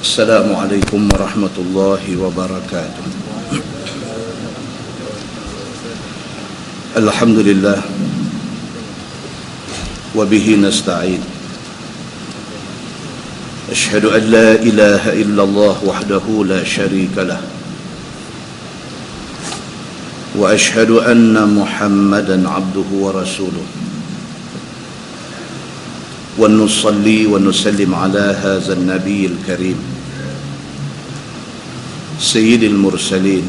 Assalamualaikum warahmatullahi wabarakatuh. Alhamdulillah wa bihi nasta'in. Ashhadu an la ilaha illallah wahdahu la syarika lah. Wa ashhadu anna Muhammadan abduhu wa rasuluh. ونصلي ونسلم على هذا النبي الكريم سيد المرسلين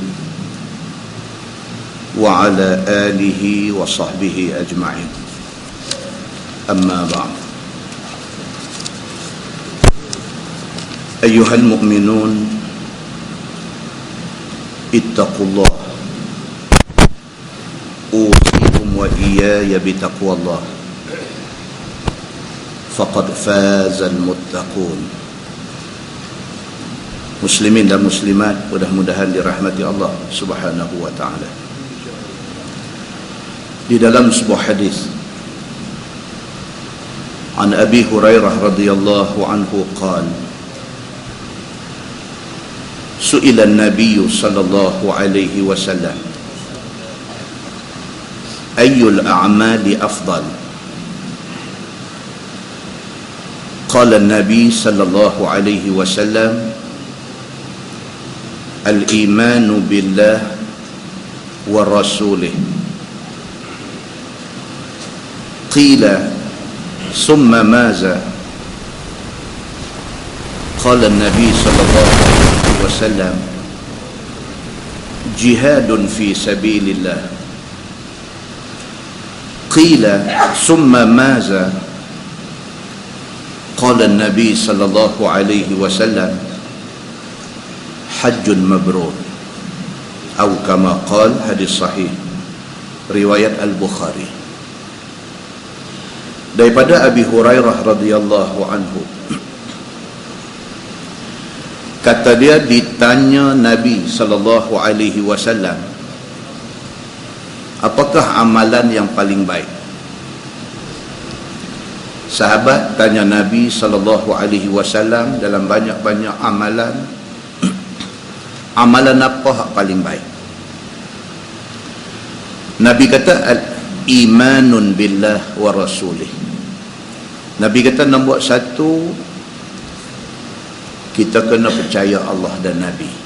وعلى آله وصحبه أجمعين. أما بعد، أيها المؤمنون اتقوا الله، أوصيكم وإياي بتقوى الله، faqad fazal muttaqun. Muslimin dan muslimat, mudah-mudahan dirahmati Allah Subhanahu wa taala. Di dalam sebuah hadis an Abi Hurairah radhiyallahu anhu qala su'ila an-nabiy sallallahu alaihi wasallam ayyul a'mali afdal. قال النبي صلى الله عليه وسلم الإيمان بالله ورسوله. قيل ثم ماذا؟ قال النبي صلى الله عليه وسلم جهاد في سبيل الله. قيل ثم ماذا؟ قال النبي صلى الله عليه وسلم حج مبرور أو كما قال. hadis sahih riwayat Al-Bukhari. Daripada Abi Hurairah radhiyallahu anhu, kata dia, ditanya Nabi sallallahu alaihi wasallam, apakah amalan yang paling baik? Sahabat tanya Nabi sallallahu alaihi wasallam dalam banyak-banyak amalan, amalan apa yang paling baik? Nabi kata al-imanun billah wa rasulih. Nabi kata nombor satu, kita kena percaya Allah dan Nabi.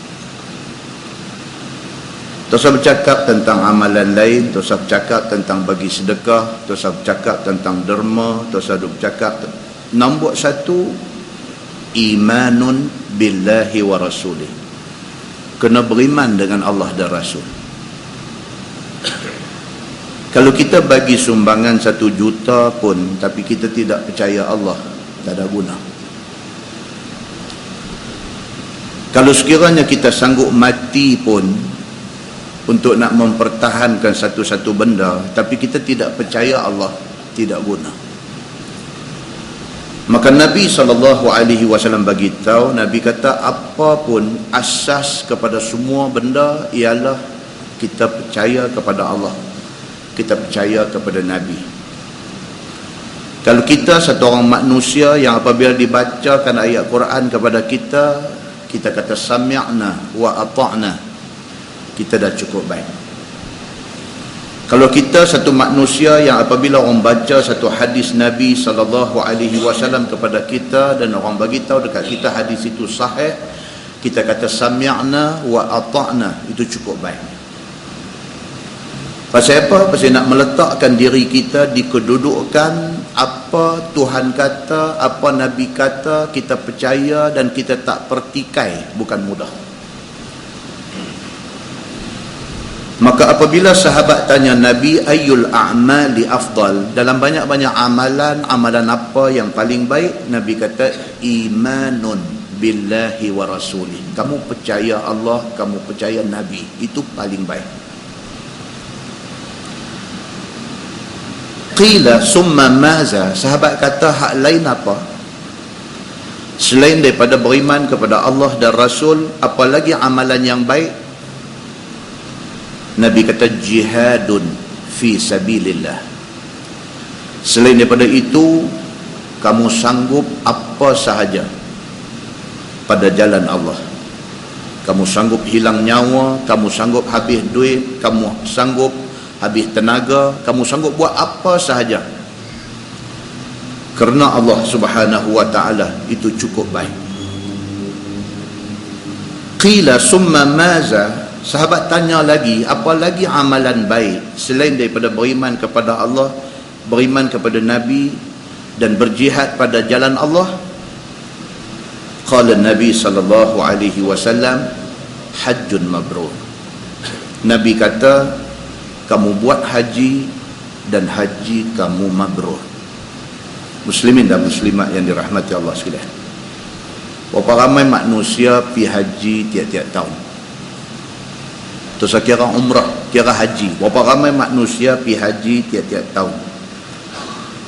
Tak usah bercakap tentang amalan lain, tak usah bercakap tentang bagi sedekah, tak usah bercakap tentang derma, tak usah bercakap. Nombor satu, imanun billahi wa rasulih. Kena beriman dengan Allah dan Rasul. Kalau kita bagi sumbangan 1 juta pun, tapi kita tidak percaya Allah, tak ada guna. Kalau sekiranya kita sanggup mati pun untuk nak mempertahankan satu-satu benda, tapi kita tidak percaya Allah, tidak guna. Maka Nabi SAW bagi tahu, Nabi kata apapun asas kepada semua benda ialah kita percaya kepada Allah, kita percaya kepada Nabi. Kalau kita satu orang manusia yang apabila dibacakan ayat Quran kepada kita, kita kata sami'na wa ata'na, kita dah cukup baik. Kalau kita satu manusia yang apabila orang baca satu hadis Nabi SAW kepada kita dan orang bagi tahu dekat kita hadis itu sahih, kita kata sami'na wa ata'na, itu cukup baik. Pasal apa? Pasal nak meletakkan diri kita di kedudukan apa Tuhan kata, apa Nabi kata, kita percaya dan kita tak pertikai, bukan mudah. Maka apabila sahabat tanya Nabi ayyul a'mali afdal, dalam banyak-banyak amalan, amalan apa yang paling baik? Nabi kata imanun billahi wa rasulih. Kamu percaya Allah, kamu percaya Nabi, itu paling baik. Qila summa maza, sahabat kata hak lain apa? Selain daripada beriman kepada Allah dan Rasul, apalagi amalan yang baik? Nabi kata jihadun fi sabilillah. Selain daripada itu, kamu sanggup apa sahaja pada jalan Allah. Kamu sanggup hilang nyawa, kamu sanggup habis duit, kamu sanggup habis tenaga, kamu sanggup buat apa sahaja kerana Allah Subhanahu wa ta'ala, itu cukup baik. Qila summa maza, sahabat tanya lagi, apa lagi amalan baik selain daripada beriman kepada Allah, beriman kepada Nabi dan berjihad pada jalan Allah? Qala Nabi sallallahu alaihi wasallam, hajjun mabrur. Nabi kata, kamu buat haji dan haji kamu mabrur. Muslimin dan muslimat yang dirahmati Allah sekalian, berapa ramai manusia pi haji tiap-tiap tahun? Tu saya kira umrah, kira haji. Berapa ramai manusia pi haji tiap-tiap tahun?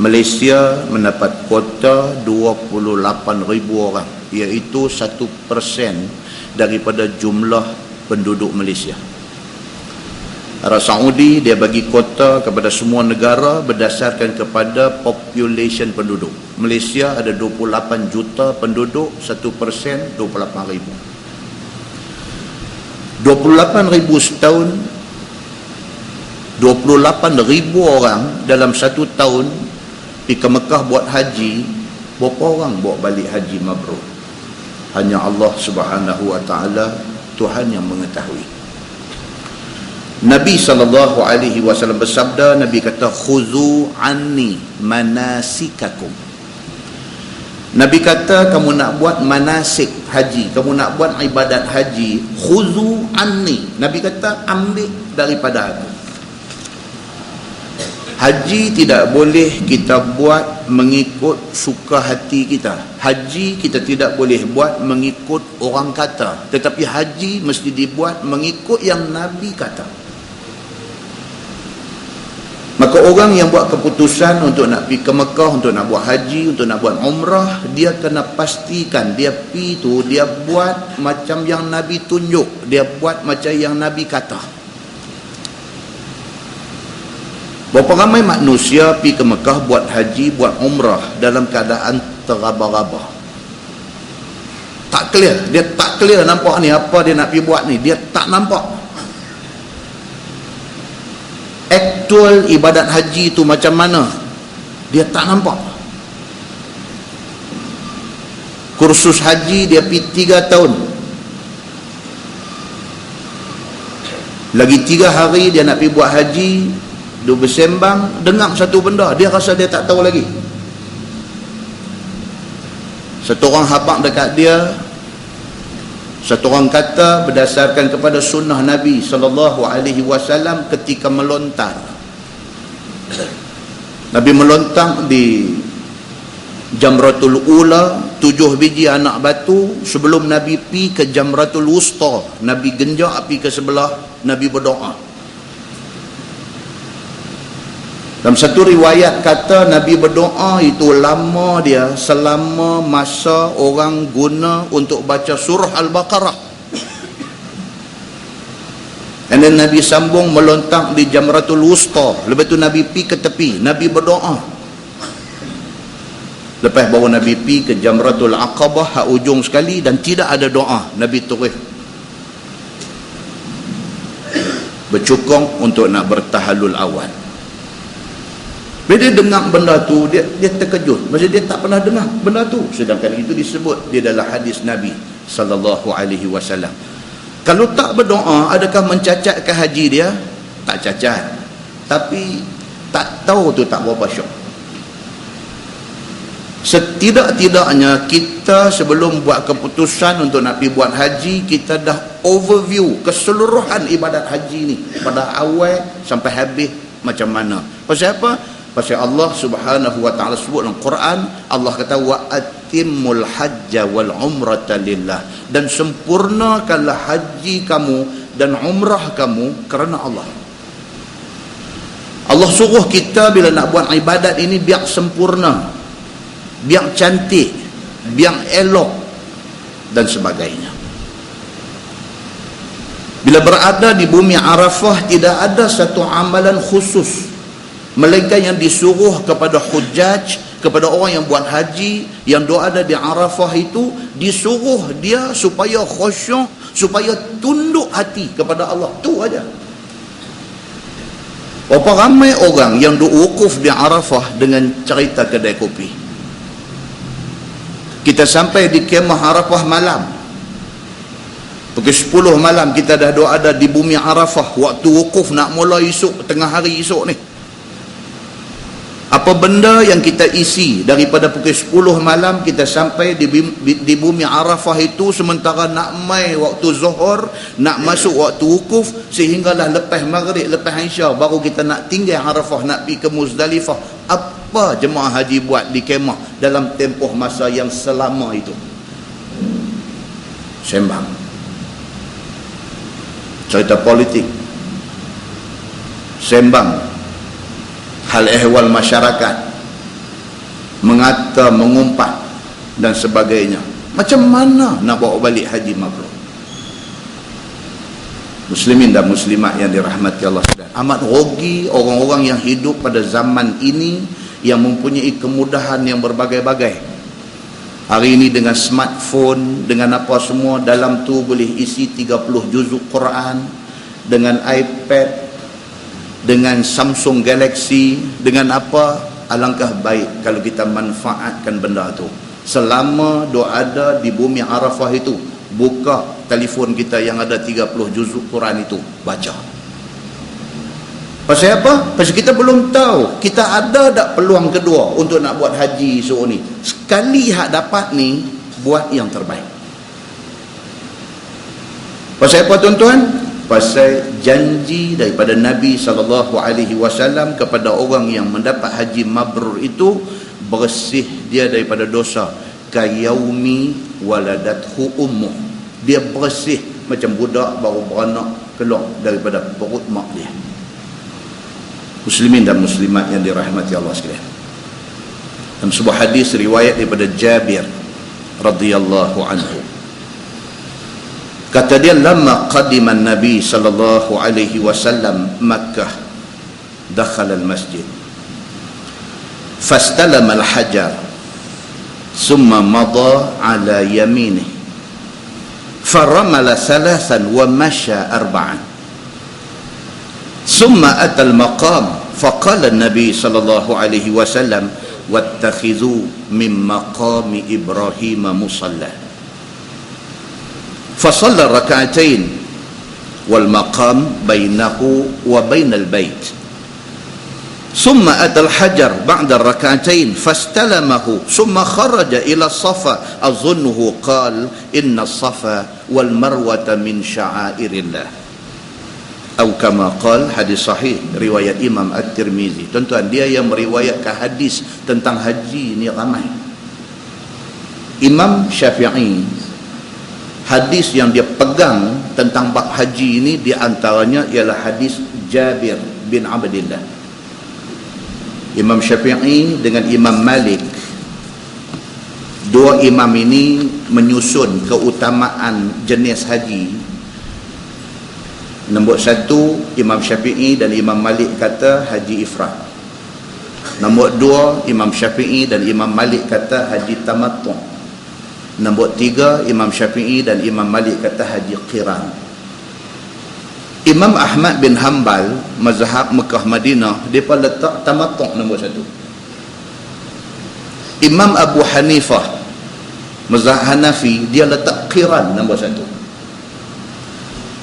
Malaysia mendapat kuota 28,000 orang, iaitu 1% daripada jumlah penduduk Malaysia. Arab Saudi dia bagi kuota kepada semua negara berdasarkan kepada population penduduk. Malaysia ada 28 juta penduduk, 1% 28,000. 28,000 setahun, 28,000 orang dalam satu tahun pergi ke Mekah buat haji. Berapa orang bawa balik haji mabrur? Hanya Allah Subhanahu wa ta'ala, Tuhan yang mengetahui. Nabi SAW bersabda, Nabi kata, khuzu anni manasikakum. Nabi kata, kamu nak buat manasik haji, kamu nak buat ibadat haji, khuzu anni. Nabi kata, ambil daripada aku. Haji tidak boleh kita buat mengikut suka hati kita. Haji kita tidak boleh buat mengikut orang kata, tetapi haji mesti dibuat mengikut yang Nabi kata. Maka orang yang buat keputusan untuk nak pergi ke Mekah, untuk nak buat haji, untuk nak buat umrah, dia kena pastikan dia pergi tu, dia buat macam yang Nabi tunjuk, dia buat macam yang Nabi kata. Berapa ramai manusia pergi ke Mekah buat haji, buat umrah dalam keadaan teraba-raba, tak clear, dia tak clear nampak ni apa dia nak pergi buat ni, dia tak nampak aktual ibadat haji tu macam mana, dia tak nampak. Kursus haji dia pergi 3 tahun, lagi 3 hari dia nak pergi buat haji, dia bersembang dengar satu benda, dia rasa dia tak tahu lagi. Satu orang habaq dekat dia, satu orang kata berdasarkan kepada sunnah Nabi SAW ketika melontar. Nabi melontar di Jamratul Ula, 7 biji anak batu. Sebelum Nabi pi ke Jamratul Wusta, Nabi genjak api ke sebelah, Nabi berdoa. Dalam satu riwayat kata Nabi berdoa itu lama dia selama masa orang guna untuk baca surah Al-Baqarah. And then Nabi sambung melontar di Jamratul Wusta. Lepas tu Nabi pi ke tepi, Nabi berdoa. Lepas baru Nabi pi ke Jamratul Aqabah, hak ujung sekali, dan tidak ada doa. Nabi terus bercukong untuk nak bertahalul awal. Bila dia dengar benda tu, dia terkejut. Maksudnya dia tak pernah dengar benda tu. Sedangkan itu disebut di dalam hadis Nabi SAW. Kalau tak berdoa, adakah mencacatkan haji dia? Tak cacat. Tapi tak tahu tu tak berapa syok. Setidak-tidaknya kita sebelum buat keputusan untuk nak pergi buat haji, kita dah overview keseluruhan ibadat haji ni pada awal sampai habis macam mana. Pasal apa? Pasal Allah Subhanahu wa ta'ala sebut dalam Quran, Allah kata wa atimmul hajja wal umrata lillah, dan sempurnakanlah haji kamu dan umrah kamu kerana Allah. Allah suruh kita bila nak buat ibadat ini biar sempurna, biar cantik, biar elok dan sebagainya. Bila berada di bumi Arafah, tidak ada satu amalan khusus melainkan yang disuruh kepada hujjaj kepada orang yang buat haji, yang doa ada di Arafah itu, disuruh dia supaya khusyuk, supaya tunduk hati kepada Allah. Tu aja. Berapa ramai orang yang wukuf di Arafah dengan cerita kedai kopi. Kita sampai di kemah Arafah malam, pukul 10 malam kita dah doa ada di bumi Arafah. Waktu wukuf nak mula esok, tengah hari esok ni. Apa benda yang kita isi daripada pukul 10 malam kita sampai di bumi Arafah itu, sementara nak mai waktu zuhur, nak masuk waktu wukuf, sehinggalah lepas maghrib, lepas Isya baru kita nak tinggal Arafah, nak pergi ke Muzdalifah. Apa jemaah haji buat di kemah dalam tempoh masa yang selama itu? Sembang, cerita politik, sembang hal ehwal masyarakat, mengata, mengumpat dan sebagainya. Macam mana nak bawa balik haji mabrur? Muslimin dan muslimat yang dirahmati Allah sekalian, amat rugi orang-orang yang hidup pada zaman ini yang mempunyai kemudahan yang berbagai-bagai. Hari ini dengan smartphone, dengan apa semua, dalam tu boleh isi 30 juzuk Quran, dengan iPad, dengan Samsung Galaxy, dengan apa. Alangkah baik kalau kita manfaatkan benda tu. Selama ada di bumi Arafah itu, buka telefon kita yang ada 30 juzuk Quran itu, baca. Pasal apa? Pasal kita belum tahu kita ada tak peluang kedua untuk nak buat haji esok ni. Sekali hak dapat ni, buat yang terbaik. Pasal apa tuan-tuan? Pasal janji daripada Nabi SAW kepada orang yang mendapat haji mabrur itu, bersih dia daripada dosa kayaumi waladathu ummuh. Dia bersih macam budak baru beranak keluar daripada perut mak dia. Muslimin dan muslimat yang dirahmati Allah sekalian, dalam sebuah hadis riwayat daripada Jabir radhiyallahu anhu, kata dia, lama qadima Nabi sallallahu alaihi wasallam Makkah, dakhala al-masjid fastalama al-hajar thumma mada ala yaminih faramala thalathan wa masya arba'an thumma ata al-maqam faqala an-nabi sallallahu alaihi wasallam wattakhidhu min maqami Ibrahim musalla فصلى ركعتين والمقام بينه وبين البيت ثم أتى الحجر بعد الركعتين فاستلمه ثم خرج إلى الصفا أظنه قال إن الصفا والمروة من شعائر الله أو كما قال. Hadis sahih riwayat Imam At-Tirmizi. Tuan-tuan, dia yang meriwayatkan hadis tentang haji ni ramai. Imam Syafi'i, hadis yang dia pegang tentang bab haji ini di antaranya ialah hadis Jabir bin Abdillah. Imam Syafi'i dengan Imam Malik, dua imam ini menyusun keutamaan jenis haji. Nombor satu, Imam Syafi'i dan Imam Malik kata haji ifrad. Nombor dua, Imam Syafi'i dan Imam Malik kata haji tamattu'. Nombor tiga, Imam Syafi'i dan Imam Malik kata haji qiran. Imam Ahmad bin Hanbal, mazhab Mekah Madinah, dia pun letak tamattu' nombor satu. Imam Abu Hanifah, mazhab Hanafi, dia letak qiran nombor satu.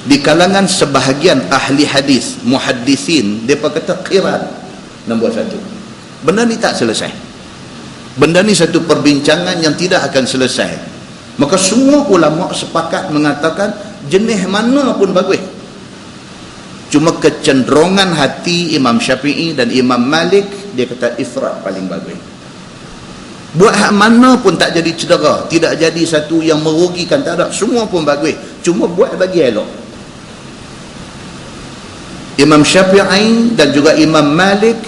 Di kalangan sebahagian ahli hadis, muhaddisin, dia pun kata qiran nombor satu. Benda ni tak selesai. Benda ni satu perbincangan yang tidak akan selesai. Maka semua ulama sepakat mengatakan jenis mana pun bagus. Cuma kecenderungan hati Imam Syafi'i dan Imam Malik, dia kata ifrad paling bagus. Buat hak mana pun tak jadi cedera, tidak jadi satu yang merugikan, tak ada, semua pun bagus. Cuma buat bagi elok. Imam Syafi'i dan juga Imam Malik,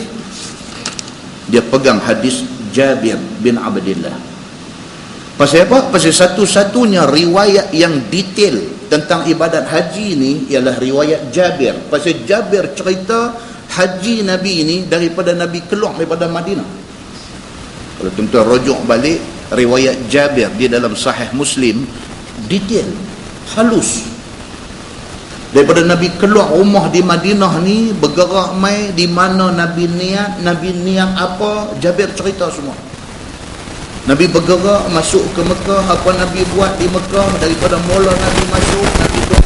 dia pegang hadis Jabir bin Abdillah. Pasal apa? Pasal satu-satunya riwayat yang detail tentang ibadat haji ni ialah riwayat Jabir. Pasal Jabir cerita haji Nabi ini daripada Nabi keluar daripada Madinah. Kalau tuan-tuan rujuk balik riwayat Jabir di dalam Sahih Muslim, detail, halus. Daripada Nabi keluar rumah di Madinah ni, bergerak mai di mana Nabi niat apa, Jabir cerita semua. Nabi bergerak masuk ke Mekah, apa Nabi buat di Mekah, daripada mula Nabi masuk, Nabi doa.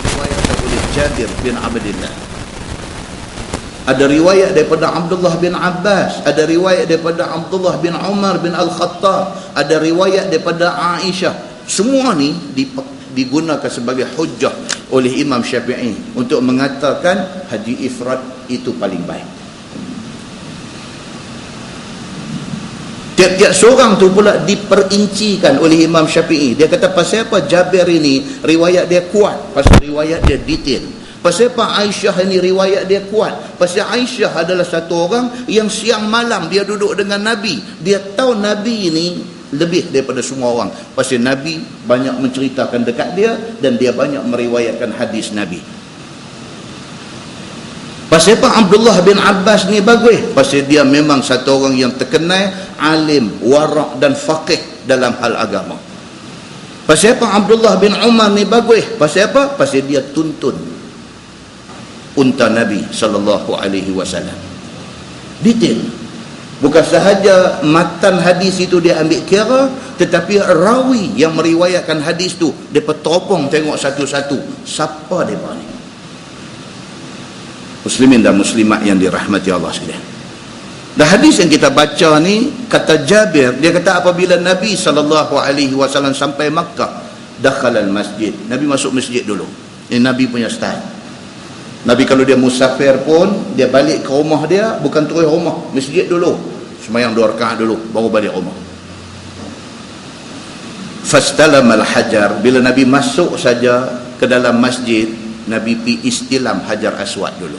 Riwayat oleh Jabir bin Abdullah. Ada riwayat daripada Abdullah bin Abbas, ada riwayat daripada Abdullah bin Umar bin Al-Khattab, ada riwayat daripada Aisyah. Semua ni digunakan sebagai hujjah oleh Imam Syafi'i untuk mengatakan haji ifrad itu paling baik. Tiap-tiap seorang tu pula diperincikan oleh Imam Syafi'i. Dia kata pasal apa Jabir ini riwayat dia kuat, pasal riwayat dia detail. Pasal apa Aisyah ini riwayat dia kuat, pasal Aisyah adalah satu orang yang siang malam dia duduk dengan Nabi. Dia tahu Nabi ini lebih daripada semua orang, pasal Nabi banyak menceritakan dekat dia dan dia banyak meriwayatkan hadis Nabi. Pasal apa Abdullah bin Abbas ni bagus? Pasal dia memang satu orang yang terkenal alim, warak dan faqih dalam hal agama. Pasal apa Abdullah bin Umar ni bagus? Pasal apa? Pasal dia tuntun unta Nabi SAW. Detail. Bukan sahaja matan hadis itu dia ambil kira, tetapi rawi yang meriwayatkan hadis tu depa teropong tengok satu-satu siapa depa ni. Muslimin dan muslimat yang dirahmati Allah sekalian. Dan hadis yang kita baca ni, kata Jabir, dia kata apabila Nabi SAW sampai Makkah, dakhalal masjid, Nabi masuk masjid dulu. Ini Nabi punya style. Nabi kalau dia musafir pun, dia balik ke rumah dia, bukan terus rumah, masjid dulu, sembahyang 2 rakaat dulu, baru balik rumah. Fastalamal hajar, bila Nabi masuk saja ke dalam masjid, Nabi pi istilam Hajar Aswad dulu.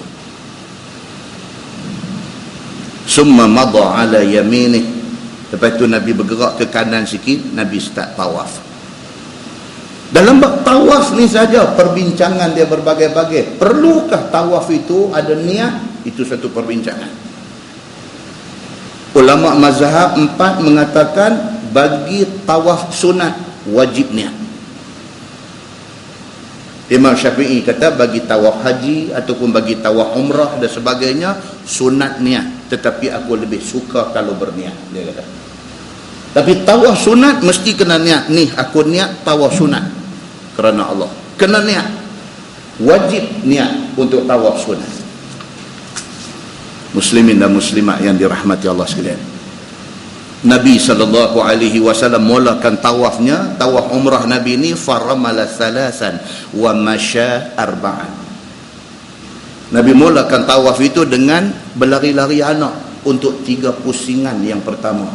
Summa madha ala yaminih. Lepas tu Nabi bergerak ke kanan sikit, Nabi start tawaf. Dalam bab tawaf ni saja perbincangan dia berbagai-bagai. Perlukah tawaf itu ada niat? Itu satu perbincangan. Ulama mazhab 4 mengatakan bagi tawaf sunat wajib niat. Imam Syafi'i kata bagi tawaf haji ataupun bagi tawaf umrah dan sebagainya sunat niat, tetapi aku lebih suka kalau berniat, dia kata. Tapi tawaf sunat mesti kena niat. Ni aku niat tawaf sunat kerana Allah, kena niat, wajib niat untuk tawaf sunat. Muslimin dan muslimat yang dirahmati Allah sekalian, Nabi SAW mulakan tawafnya, tawaf umrah Nabi ni faramala salasan wa masya arba'an. Nabi mulakan tawaf itu dengan berlari-lari anak untuk 3 pusingan yang pertama.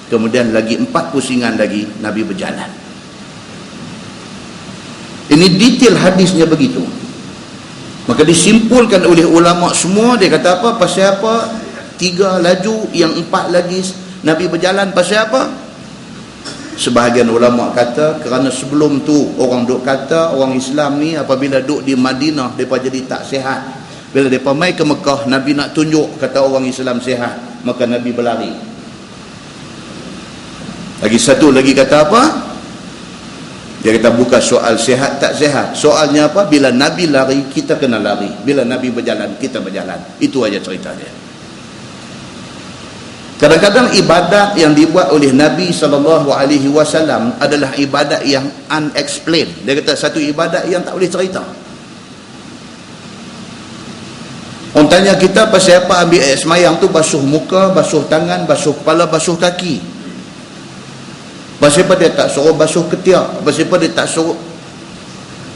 Kemudian lagi 4 pusingan lagi Nabi berjalan. Ini detail hadisnya begitu. Maka disimpulkan oleh ulama semua, dia kata apa? Pasal apa 3 laju, yang 4 lagi Nabi berjalan, pasal apa? Sebahagian ulama kata kerana sebelum tu orang duk kata orang Islam ni apabila duk di Madinah mereka jadi tak sihat. Bila mereka mai ke Mekah, Nabi nak tunjuk kata orang Islam sihat, maka Nabi berlari. Lagi satu lagi kata apa? Dia kata bukan soal sihat tak sihat, soalnya apa? Bila Nabi lari, kita kena lari. Bila Nabi berjalan, kita berjalan. Itu aja cerita dia. Kadang-kadang ibadat yang dibuat oleh Nabi SAW adalah ibadat yang unexplained. Dia kata satu ibadat yang tak boleh cerita. Orang tanya kita pasal apa ambil air semayang tu, basuh muka, basuh tangan, basuh kepala, basuh kaki. Pasal apa dia tak suruh basuh ketiak? Pasal apa dia tak suruh?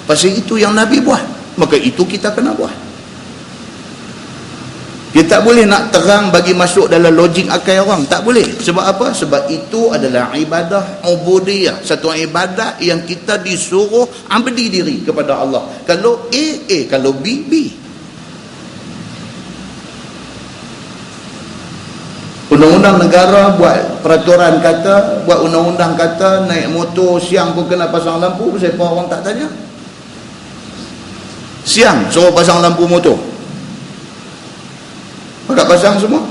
Pasal itu yang Nabi buat, maka itu kita kena buat. Kita tak boleh nak terang bagi masuk dalam logik akal orang. Tak boleh. Sebab apa? Sebab itu adalah ibadah ubudiyah. Satu ibadat yang kita disuruh abdi diri kepada Allah. Kalau A, A. Kalau B, B. Undang-undang negara buat peraturan kata, buat undang-undang kata naik motor siang pun kena pasang lampu. Siapa orang tak tanya? Siang suruh pasang lampu motor. Tak pasang semua.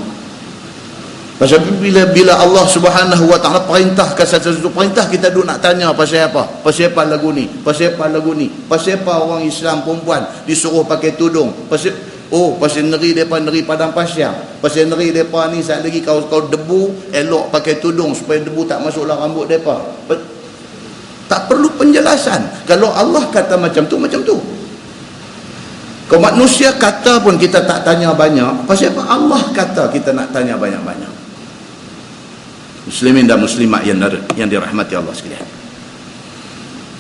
Pasal bila Allah Subhanahu Wa Taala perintahkan satu perintah, kita duk nak tanya pasal apa? Pasal apa lagu ni? Pasal apa lagu ni? Pasal apa orang Islam perempuan disuruh pakai tudung? Pasal neri depa neri padang pasir. Pasal neri depa ni sat lagi kau debu elok pakai tudung supaya debu tak masuklah rambut depa. Tak perlu penjelasan. Kalau Allah kata macam tu, macam tu. Kalau manusia kata pun kita tak tanya banyak, pasal apa Allah kata kita nak tanya banyak-banyak. Muslimin dan muslimat yang dirahmati Allah sekalian.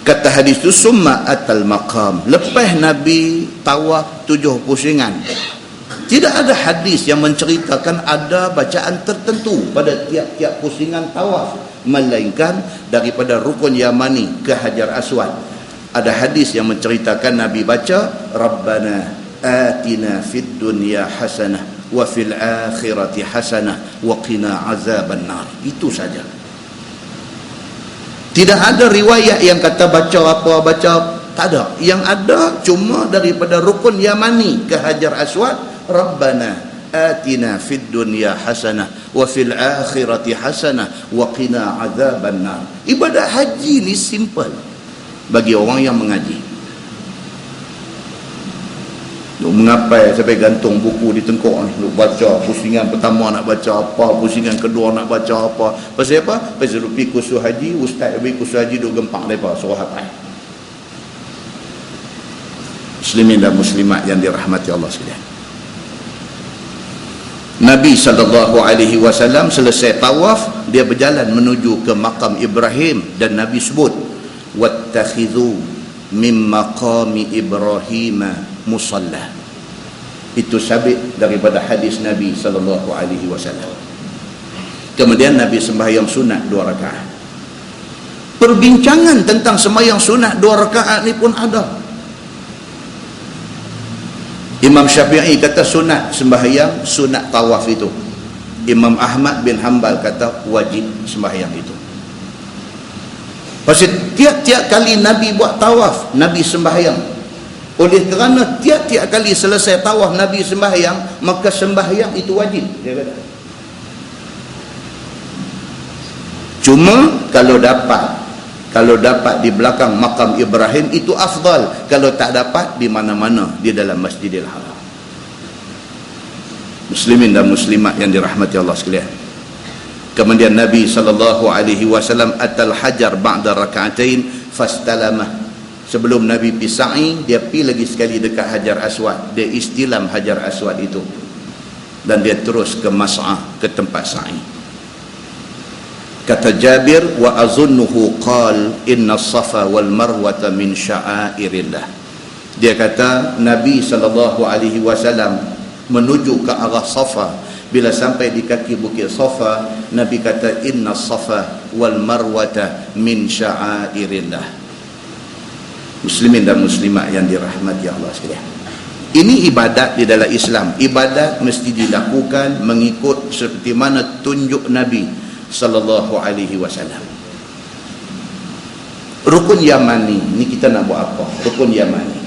Kata hadis itu, summa atal maqam. Lepas Nabi tawaf 7 pusingan, tidak ada hadis yang menceritakan ada bacaan tertentu pada tiap-tiap pusingan tawaf, melainkan daripada rukun Yamani ke Hajar Aswad. Ada hadis yang menceritakan Nabi baca, Rabbana atina fid dunya hasanah wa fil akhirati hasanah wa qina azaban nar. Itu saja. Tidak ada riwayat yang kata baca apa, tak ada. Yang ada cuma daripada rukun Yamani ke Hajar Aswad, Rabbana atina fid dunya hasanah wa fil akhirati hasanah wa qina azaban nar. Ibadat haji ni simple bagi orang yang mengaji. Mengapai sampai gantung buku di tengkok ni, baca pusingan pertama nak baca apa, pusingan kedua nak baca apa. Pasal apa? Pasal pergi kursus haji, ustaz bagi kursus haji duk gempak depa suruh hafal. Muslimin dan muslimat yang dirahmati Allah sekalian. Nabi SAW selesai tawaf, dia berjalan menuju ke makam Ibrahim, dan Nabi sebut, wattakhidhu min maqami Ibrahim musalla. Itu sabit daripada hadis Nabi SAW. Kemudian Nabi sembahyang sunat 2 rakaat. Perbincangan tentang sembahyang sunat 2 rakaat ni pun ada. Imam Syafi'i kata sunat sembahyang, sunat tawaf itu. Imam Ahmad bin Hanbal kata wajib sembahyang itu. Pasal tiap-tiap kali Nabi buat tawaf, Nabi sembahyang. Oleh kerana tiap-tiap kali selesai tawaf Nabi sembahyang, maka sembahyang itu wajib, dia kata. Cuma kalau dapat di belakang makam Ibrahim itu afdal. Kalau tak dapat, di mana-mana di dalam Masjidil Haram. Muslimin dan muslimat yang dirahmati Allah sekalian. Kemudian Nabi SAW atal hajar ba'da raka'atain fastalamah. Sebelum Nabi pergi sa'i, dia pergi lagi sekali dekat Hajar Aswad. Dia istilam Hajar Aswad itu, dan dia terus ke Mas'ah, ke tempat sa'i. Kata Jabir, wa azunnuhu qal inna safa wal marwata min sya'airillah. Dia kata Nabi SAW menuju ke arah Safa. Bila sampai di kaki bukit Safa, Nabi kata inna safa wal marwata min sya'airillah. Muslimin dan muslimat yang dirahmati Allah sekalian. Ini ibadat di dalam Islam. Ibadat mesti dilakukan mengikut seperti mana tunjuk Nabi SAW. Rukun Yamani ni kita nak buat apa? Rukun Yamani.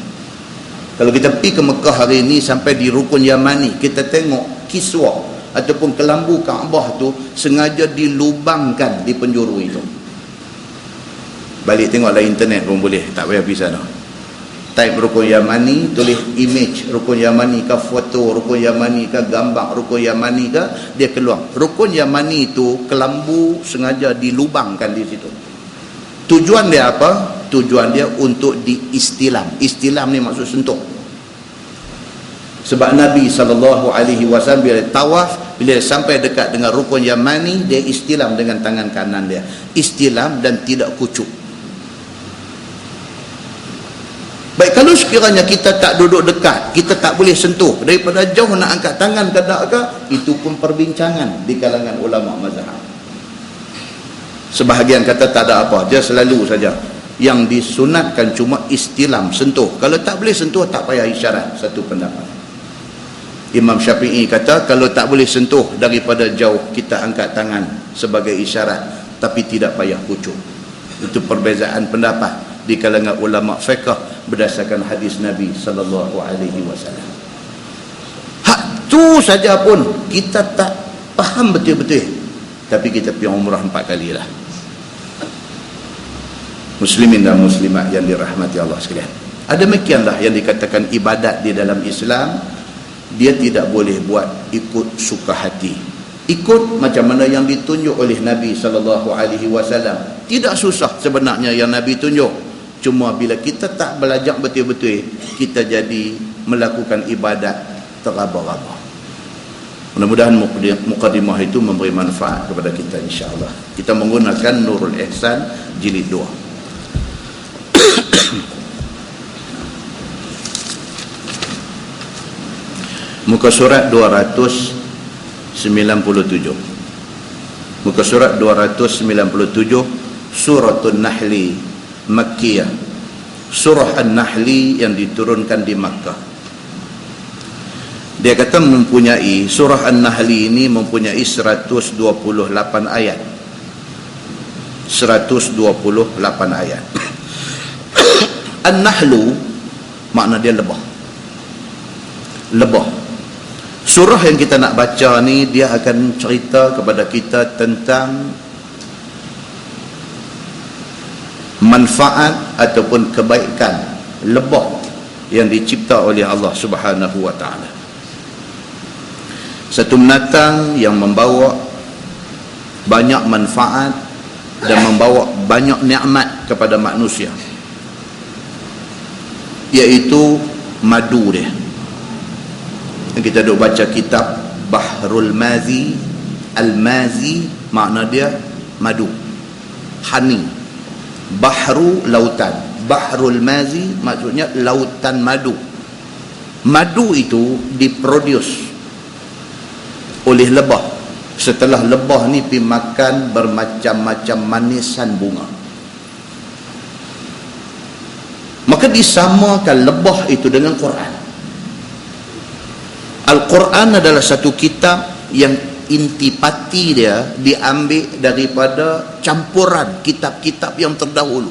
Kalau kita pergi ke Mekah hari ini, sampai di Rukun Yamani, kita tengok kiswah ataupun kelambu Kaabah tu sengaja dilubangkan di penjuru itu. Balik tengoklah internet pun boleh, tak payah pergi sana. Type Rukun Yamani, tulis image Rukun Yamani ke, foto Rukun Yamani ke, gambar Rukun Yamani ke, dia keluar. Rukun Yamani itu kelambu sengaja dilubangkan di situ. Tujuan dia apa? Tujuan dia untuk diistilam. Istilam ni maksud sentuh. Sebab Nabi SAW bila tawaf, bila sampai dekat dengan Rukun Yamani, dia istilam dengan tangan kanan dia. Istilam dan tidak kucuk. Baik, kalau sekiranya kita tak duduk dekat, kita tak boleh sentuh, daripada jauh nak angkat tangan ke tak ke, itu pun perbincangan di kalangan ulama mazhab. Sebahagian kata tak ada apa, dia selalu saja. Yang disunatkan cuma istilam, sentuh. Kalau tak boleh sentuh, tak payah isyarat. Satu pendapat. Imam Syafi'i kata kalau tak boleh sentuh, daripada jauh kita angkat tangan sebagai isyarat, tapi tidak payah kucuk. Itu perbezaan pendapat di kalangan ulama fiqh berdasarkan hadis Nabi SAW. Hak tu saja pun kita tak faham betul-betul, tapi kita pergi umrah 4 kali lah. Muslimin dan muslimat yang dirahmati Allah sekalian, ada demikianlah yang dikatakan ibadat di dalam Islam. Dia tidak boleh buat ikut suka hati, ikut macam mana yang ditunjuk oleh Nabi SAW. Tidak susah sebenarnya yang Nabi tunjuk, cuma bila kita tak belajar betul-betul, kita jadi melakukan ibadat teraba-raba. Mudah-mudahan mukadimah itu memberi manfaat kepada kita, insya-Allah. Kita menggunakan Nurul Ihsan jilid 2. Muka surat 297. Muka surat 297, Suratul Nahli Makkiyah. Surah An-Nahli yang diturunkan di Makkah. Dia kata mempunyai, surah An-Nahli ini mempunyai 128 ayat. 128 ayat. An-Nahlu makna dia lebah. Lebah. Surah yang kita nak baca ni, dia akan cerita kepada kita tentang manfaat ataupun kebaikan lebah yang dicipta oleh Allah Subhanahu wa taala. Satu binatang yang membawa banyak manfaat dan membawa banyak nikmat kepada manusia, iaitu madu dia. Kita duk baca kitab Bahrul Mazi. Al-Mazi makna dia madu, honey. Bahru lautan, Bahrul Mazi maksudnya lautan madu. Madu itu diproduce oleh lebah. Setelah lebah ni pergi makan bermacam-macam manisan bunga, maka disamakan lebah itu dengan Quran. Al-Quran adalah satu kitab yang intipati dia diambil daripada campuran kitab-kitab yang terdahulu,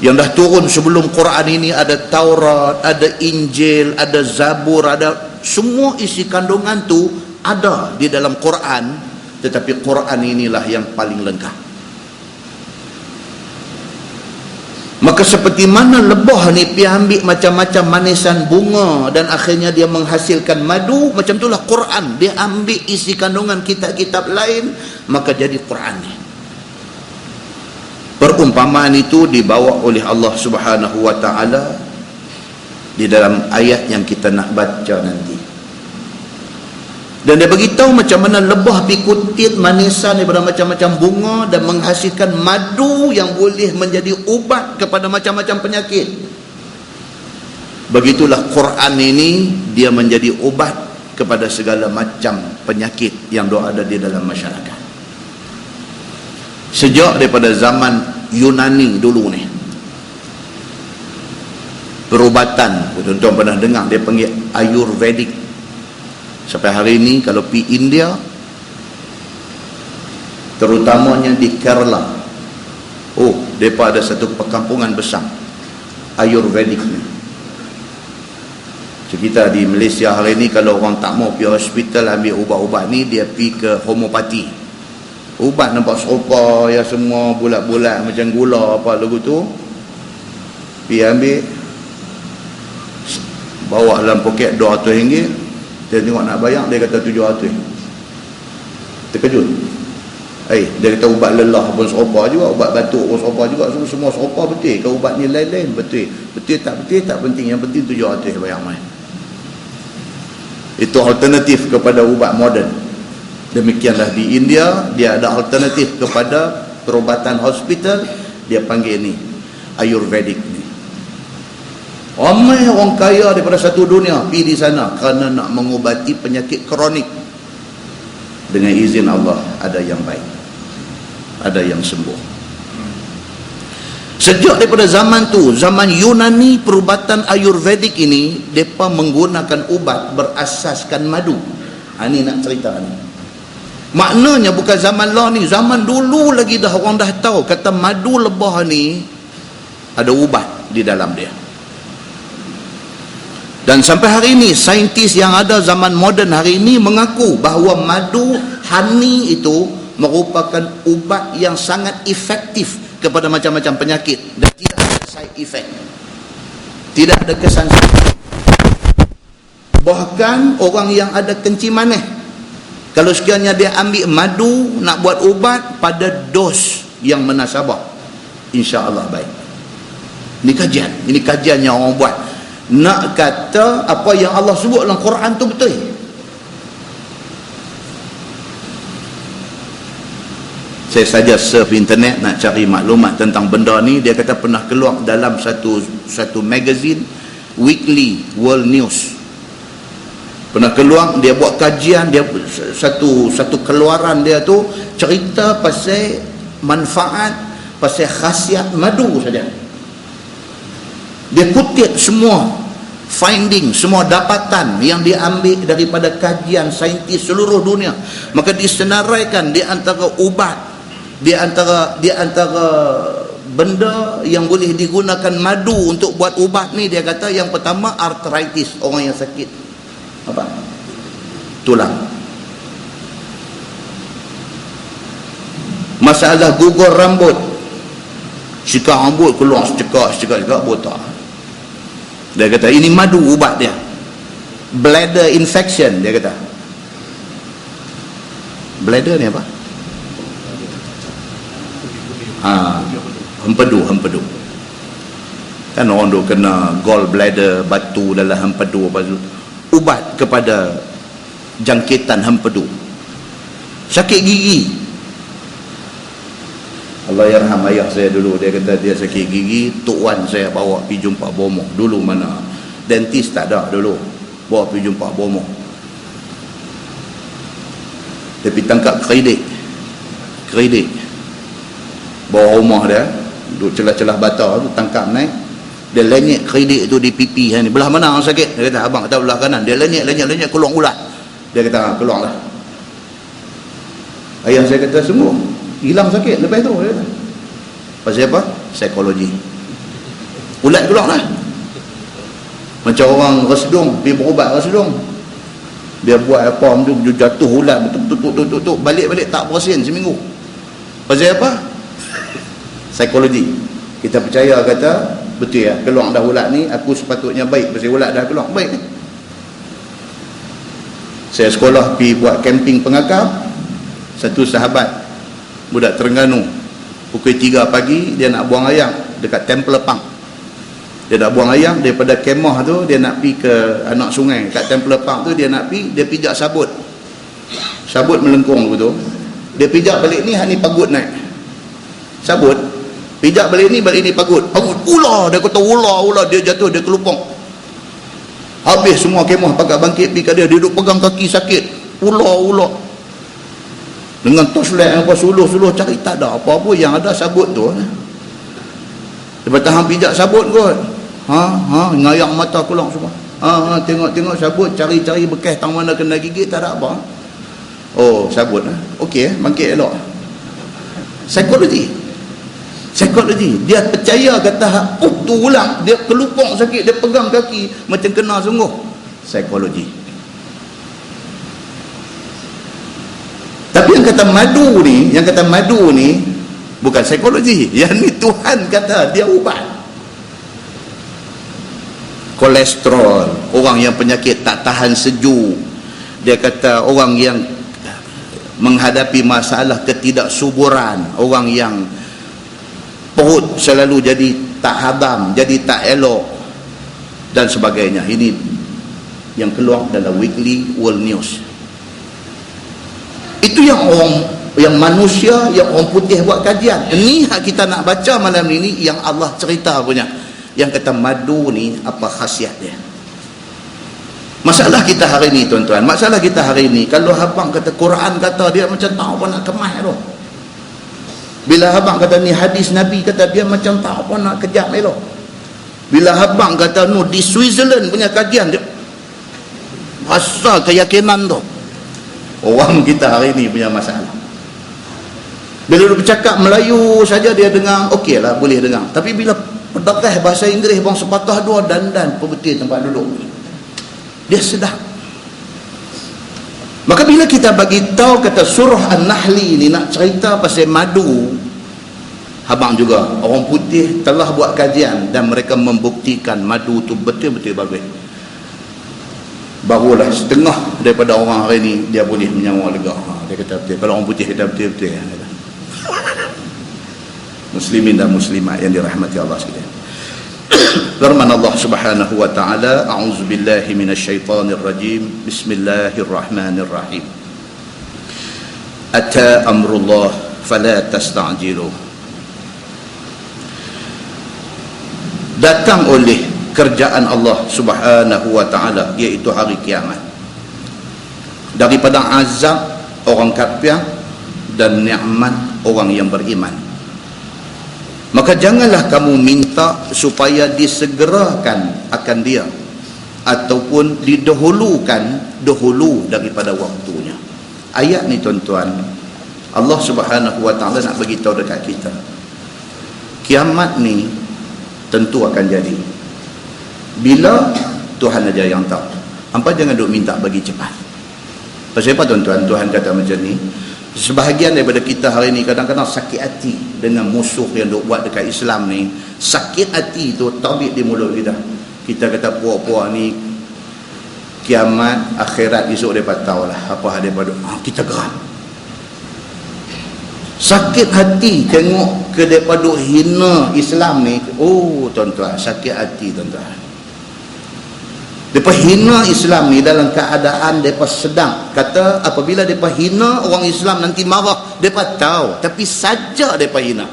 yang dah turun sebelum Quran ini. Ada Taurat, ada Injil, ada Zabur, ada semua isi kandungan tu ada di dalam Quran, tetapi Quran inilah yang paling lengkap. Maka seperti mana lebah ni pergi ambil macam-macam manisan bunga dan akhirnya dia menghasilkan madu, macam itulah Quran. Dia ambil isi kandungan kitab-kitab lain, maka jadi Quran ni. Perumpamaan itu dibawa oleh Allah Subhanahu wa taala di dalam ayat yang kita nak baca nanti. Dan dia beritahu macam mana lebah pergi kutip manisan daripada macam-macam bunga dan menghasilkan madu yang boleh menjadi ubat kepada macam-macam penyakit. Begitulah Quran ini, dia menjadi ubat kepada segala macam penyakit yang ada di dalam masyarakat. Sejak daripada zaman Yunani dulu ni, perubatan, tuan-tuan pernah dengar dia panggil Ayurvedic. Sampai hari ini kalau pergi India, terutamanya di Kerala, mereka ada satu perkampungan besar Ayurvedic ni. Kita di Malaysia hari ini, kalau orang tak mau pergi hospital ambil ubat-ubat ni, dia pergi ke homopati. Ubat nampak serupa ya, semua bulat-bulat macam gula apa lagu tu, pergi ambil, bawa dalam poket RM200. Dia tengok nak bayar, dia kata 700. Terkejut. Dia kata ubat lelah pun serupa juga, ubat batuk pun serupa juga, semua serupa betul. Kalau ubat ni lain-lain betul. Betul tak penting, yang penting 700 bayar mai. Itu alternatif kepada ubat moden. Demikianlah di India, dia ada alternatif kepada perubatan hospital, dia panggil ni Ayurvedic ni. Ramai orang kaya daripada satu dunia pergi di sana kerana nak mengubati penyakit kronik. Dengan izin Allah, ada yang baik, ada yang sembuh. Sejak daripada zaman tu, zaman Yunani, perubatan Ayurvedic ini, mereka menggunakan ubat berasaskan madu. Ini nak cerita ni. Maknanya bukan zaman lah ni, zaman dulu lagi dah orang dah tahu kata madu lebah ni ada ubat di dalam dia. Dan sampai hari ini saintis yang ada zaman moden hari ini mengaku bahawa madu honey itu merupakan ubat yang sangat efektif kepada macam-macam penyakit dan tidak ada side effect, tidak ada kesan sakit. Bahkan orang yang ada kencing manis, kalau sekiranya dia ambil madu nak buat ubat pada dos yang menasabah, insya-Allah baik. Ini kajian yang orang buat. Nak kata apa yang Allah sebut dalam Quran tu betul. Saya saja surf internet nak cari maklumat tentang benda ni. Dia kata pernah keluar dalam satu magazine Weekly World News. Pernah keluar, dia buat kajian, dia satu keluaran dia tu cerita pasal manfaat, pasal khasiat madu saja. Dia kutip semua finding, semua dapatan yang diambil daripada kajian saintis seluruh dunia. Maka disenaraikan di antara ubat, di antara benda yang boleh digunakan madu untuk buat ubat ni, dia kata yang pertama arthritis, orang yang sakit apa? Tulang. Masalah gugur rambut, sikat rambut keluar secekak botak. Dia kata ini madu ubat dia. Bladder infection, dia kata. Bladder ni apa? Hempedu. Kan orang tu kena gall bladder, batu dalam hempedu apa tu. Ubat kepada jangkitan hempedu. Sakit gigi. Allah yarham ayah saya dulu, dia kata dia sakit gigi, Tok Wan saya bawa pergi jumpa bomoh. Dulu mana dentist tak ada dulu, bawa pergi jumpa bomoh. Dia pergi tangkap kredit bawah rumah dia, duduk celah-celah bata tu, tangkap naik, dia lenyek kredit tu di pipi ni. Belah mana orang sakit? Dia kata abang kata belah kanan. Dia lenyek keluar ulat. Dia kata keluarlah. Ayah saya kata semua hilang sakit lepas tu. Dia kata pasal apa? Psikologi. Ulat keluar lah. Macam orang resdung, pergi berubat resdung, dia buat apa tu, jatuh ulat betul balik tak bersin seminggu. Pasal apa? Psikologi. Kita percaya kata betul ya, keluar dah ulat ni, aku sepatutnya baik pasal ulat dah keluar baik. Saya sekolah pergi buat camping pengakap. Satu sahabat budak Terengganu, pukul 3 pagi dia nak buang ayam dekat Temple Park. Dia nak buang ayam daripada kemah tu, dia nak pergi ke anak sungai kat Temple Park tu, dia nak pergi, dia pijak sabut melengkung tu, dia pijak balik ni, ni pagut naik sabut, pijak balik ni pagut ular, dia kata ular, dia jatuh, dia kelupang, habis semua kemah pakat bangkit pergi kat dia duduk pegang kaki sakit, ular dengan torchlight apa suluh cari, tak ada apa-apa, yang ada sabut tu. Dia tahan pijak sabut kot, ngayang mata keluar semua, tengok sabut, cari bekas tang mana kena gigit, tak ada apa. Oh sabut, okey, bangkit elok. Psikologi, dia percaya kata tu ulang, dia kelupang sakit, dia pegang kaki macam kena sungguh. Psikologi. Tapi yang kata madu ni bukan psikologi. Yang ni Tuhan kata dia ubat. Kolesterol, orang yang penyakit tak tahan sejuk, dia kata orang yang menghadapi masalah ketidaksuburan, orang yang perut selalu jadi tak habam, jadi tak elok dan sebagainya. Ini yang keluar dalam Weekly World News. Itu yang manusia, yang orang putih buat kajian. Ini hak kita nak baca malam ini, yang Allah cerita punya. Yang kata madu ni apa khasiat dia. Masalah kita hari ni tuan-tuan, kalau abang kata Quran kata, dia macam tahu apa nak kemas tu. Bila abang kata ni hadis Nabi kata, dia macam tahu apa nak kejap elok. Bila abang kata no di Switzerland punya kajian, dia asal keyakinan tu. Orang kita hari ni punya masalah. Bila dia bercakap Melayu saja dia dengar, okey lah, boleh dengar. Tapi bila pendekas bahasa Inggeris bang sepatah dua, dandan pebetul tempat duduk. Dia sedap. Maka bila kita bagi tahu kata surah An-Nahli ni nak cerita pasal madu, abang juga orang putih telah buat kajian dan mereka membuktikan madu tu betul-betul bagus. Barulah setengah daripada orang hari ni dia boleh menyawa lega. Dia kata betul. Kalau orang putih kata betul-betul. Muslimin dan muslimat yang dirahmati Allah sekalian. Firman Allah Subhanahu wa taala, a'udzubillahi minasyaitonir rajim. Bismillahirrahmanirrahim. Ata amrullah fala tasta'jilu. Datang oleh kerjaan Allah Subhanahu wa taala, iaitu hari kiamat, daripada azab orang kafir dan nikmat orang yang beriman. Maka janganlah kamu minta supaya disegerakan akan dia ataupun didahulukan dahulu daripada waktunya. Ayat ni tuan-tuan, Allah Subhanahu wa taala nak bagi tahu dekat kita, kiamat ni tentu akan jadi. Bila? Tuhan aja yang tahu. Hampa jangan duk minta bagi cepat. Pasal apa tuan-tuan? Tuhan kata macam ni, sebahagian daripada kita hari ni kadang-kadang sakit hati dengan musuh yang duk buat dekat Islam ni. Sakit hati tu tabik di mulut kita. Kita kata puak-puak ni kiamat akhirat esok mereka tahu lah apa daripada kita geram. Sakit hati tengok ke daripada hina Islam ni. Oh tuan-tuan, sakit hati tuan-tuan. Mereka hina Islam ni dalam keadaan mereka sedang. Kata apabila mereka hina orang Islam nanti marah. Mereka tahu. Tapi saja mereka hina.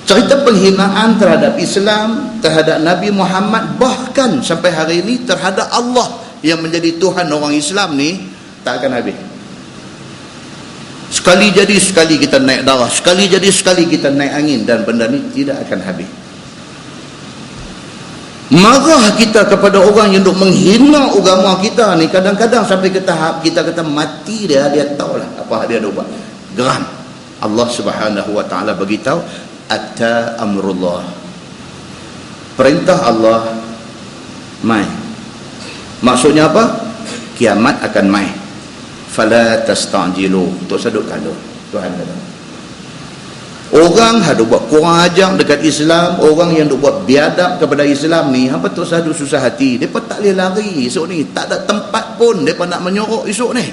Cerita penghinaan terhadap Islam, terhadap Nabi Muhammad, bahkan sampai hari ini terhadap Allah yang menjadi Tuhan orang Islam ni, tak akan habis. Sekali jadi sekali kita naik darah, sekali jadi sekali kita naik angin, dan benda ni tidak akan habis. Marah kita kepada orang yang duk menghina agama kita ni, kadang-kadang sampai ke tahap kita kata mati dia tahulah apa dia duk buat. Geram. Allah Subhanahu wa taala bagi tahu, ata amrullah. Perintah Allah mai. Maksudnya apa? Kiamat akan mai. Fala tastajilu. Tok saduk kalau Tuhan kata. Orang ada buat kurang ajar dekat Islam, orang yang duk buat biadab kepada Islam ni, apa tu sadu susah hati. Depa tak boleh lari esok ni, tak ada tempat pun depa nak menyorok esok ni.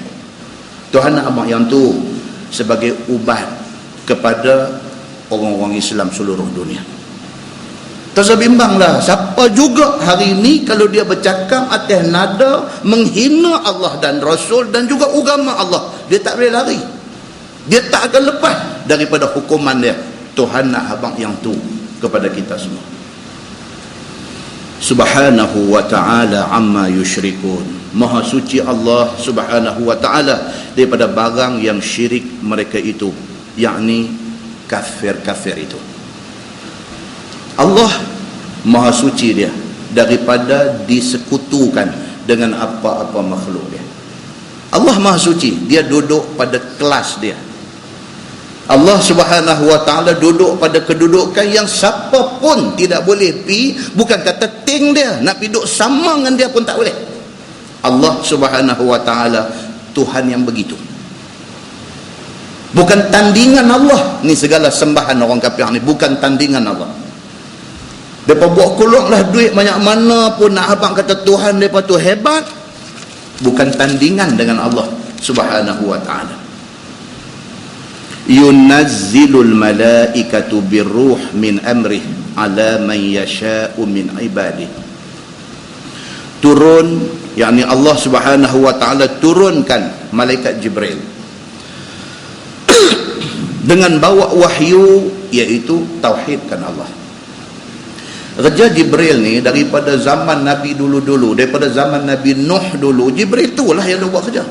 Tuhan nak abang yang tu sebagai ubat kepada orang-orang Islam seluruh dunia. Tersebimbanglah siapa juga hari ni kalau dia bercakap atas nada menghina Allah dan Rasul dan juga agama Allah, dia tak boleh lari. Dia tak akan lepas daripada hukuman dia. Tuhan nak abang yang tu kepada kita semua. Subhanahu wa ta'ala amma yusyrikun. Maha suci Allah Subhanahu wa ta'ala daripada barang yang syirik mereka itu, yakni kafir-kafir itu. Allah maha suci dia daripada disekutukan dengan apa-apa makhluk dia. Allah maha suci, dia duduk pada kelas dia. Allah Subhanahu wa ta'ala duduk pada kedudukan yang siapa pun tidak boleh pi, bukan kata ting dia nak pi duduk sama dengan dia pun tak boleh. Allah Subhanahu wa ta'ala Tuhan yang begitu. Bukan tandingan Allah ni segala sembahan orang kafir ni, bukan tandingan Allah. Depa buat keluarlah duit banyak mana pun nak abang kata Tuhan depa tu hebat, bukan tandingan dengan Allah Subhanahu wa ta'ala. Yunazzilul malaikatu birruh min amrih ala man yasha'u min ibadih. Turun, yakni Allah Subhanahu wa ta'ala turunkan malaikat Jibril dengan bawa wahyu, iaitu tauhidkan Allah. Kerja Jibril ni daripada zaman Nabi dulu-dulu, daripada zaman Nabi Nuh dulu, Jibril itulah yang dia buat kerja.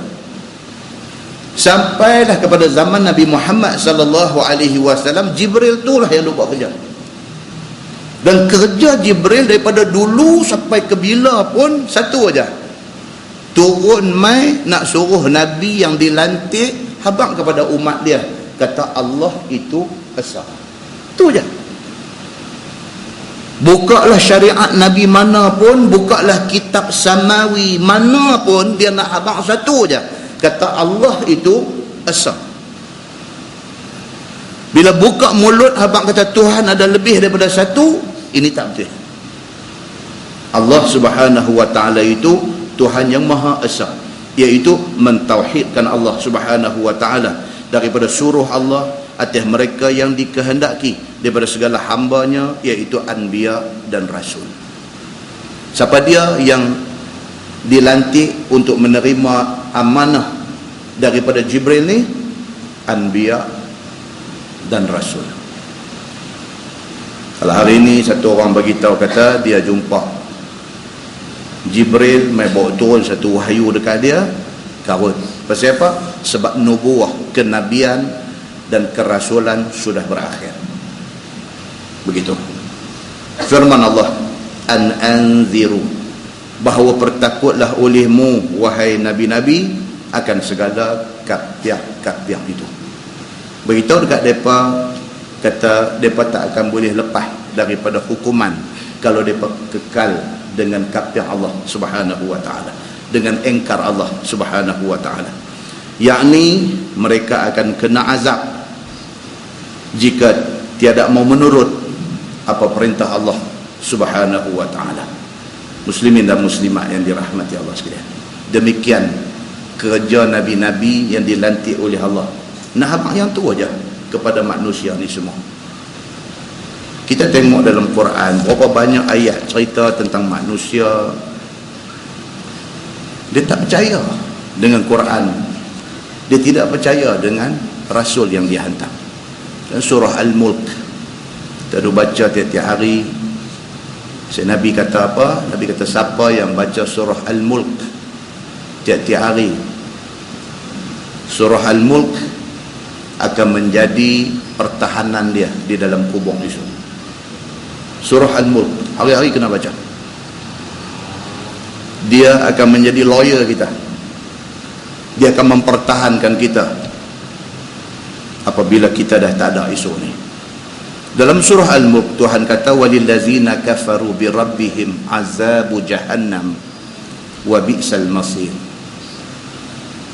Sampailah kepada zaman Nabi Muhammad sallallahu alaihi wasallam, Jibril itulah yang dia buat kerja. Dan kerja Jibril daripada dulu sampai ke bila pun satu aja. Turun mai nak suruh Nabi yang dilantik habaq kepada umat dia, kata Allah itu esa. Tu je. Bukalah syariat Nabi mana pun, bukalah kitab samawi mana pun, dia nak abang satu je. Kata Allah itu esa. Bila buka mulut abang kata Tuhan ada lebih daripada satu, ini tak betul. Allah Subhanahu wa taala itu Tuhan yang Maha Esa, iaitu mentauhidkan Allah Subhanahu wa taala daripada suruh Allah atas mereka yang dikehendaki daripada segala hambanya, iaitu anbiya dan rasul. Siapa dia yang dilantik untuk menerima amanah daripada Jibril ni? Anbiya dan rasul. Kalau hari ini satu orang bagi tahu kata dia jumpa Jibril mai bawa turun satu wahyu dekat dia, karut. Pasal apa? Sebab nubuah, kenabian dan kerasulan sudah berakhir. Begitu firman Allah, an anziru, bahawa bertakutlah olehmu wahai nabi-nabi akan segala kapiak-kapiak itu. Beritahu dekat mereka, kata mereka tak akan boleh lepas daripada hukuman kalau mereka kekal dengan kapiak Allah Subhanahu wa ta'ala, dengan engkar Allah Subhanahu wa ta'ala. Yakni mereka akan kena azab jika tiada mau menurut apa perintah Allah Subhanahu wa ta'ala. Muslimin dan muslimat yang dirahmati Allah sekalian, demikian kerja nabi-nabi yang dilantik oleh Allah. Nah, abang yang tu aja kepada manusia ni semua. Kita tengok dalam Quran berapa banyak ayat cerita tentang manusia dia tak percaya dengan Quran, dia tidak percaya dengan rasul yang dihantar. Dan surah Al-Mulk kita ada baca tiap-tiap hari. Nabi kata apa? Nabi kata siapa yang baca surah Al-Mulk tiap-tiap hari, surah Al-Mulk akan menjadi pertahanan dia di dalam kubur itu. Surah Al-Mulk hari-hari kena baca. Dia akan menjadi lawyer kita, dia akan mempertahankan kita apabila kita dah tak ada isu ni. Dalam surah Al-Mulk Tuhan kata, walillazina kafaru birabbihim azabu jahannam wa bi'sal masir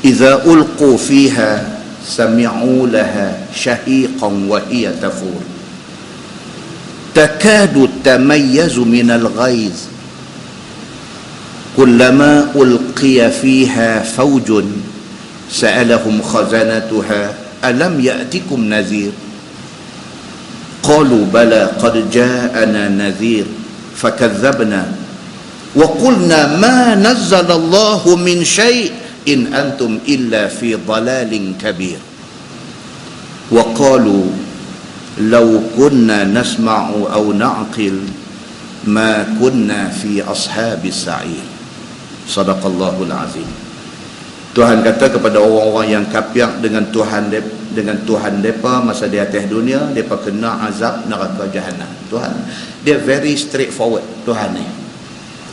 idza ulqu fiha sami'u laha syahiqan wa hiya tafur takadu tamayyazu minal ghaiz kullama ulqiya fiha fawjun sa'alahum khazanatuha alam ya'tikum nazir qalu bala qad ja'ana nazir fakadzabna wa qulna ma nazzala Allahu min syai' in antum illa fi dhalalin kabir wa qalu law kunna nasma'u aw na'qil ma kunna fi ashabis sa'ir. Sadaqallahul azim. Tuhan kata kepada orang-orang yang kafir dengan Tuhan mereka masa di atas dunia, mereka kena azab neraka jahanam. Tuhan dia very straightforward. Tuhan ni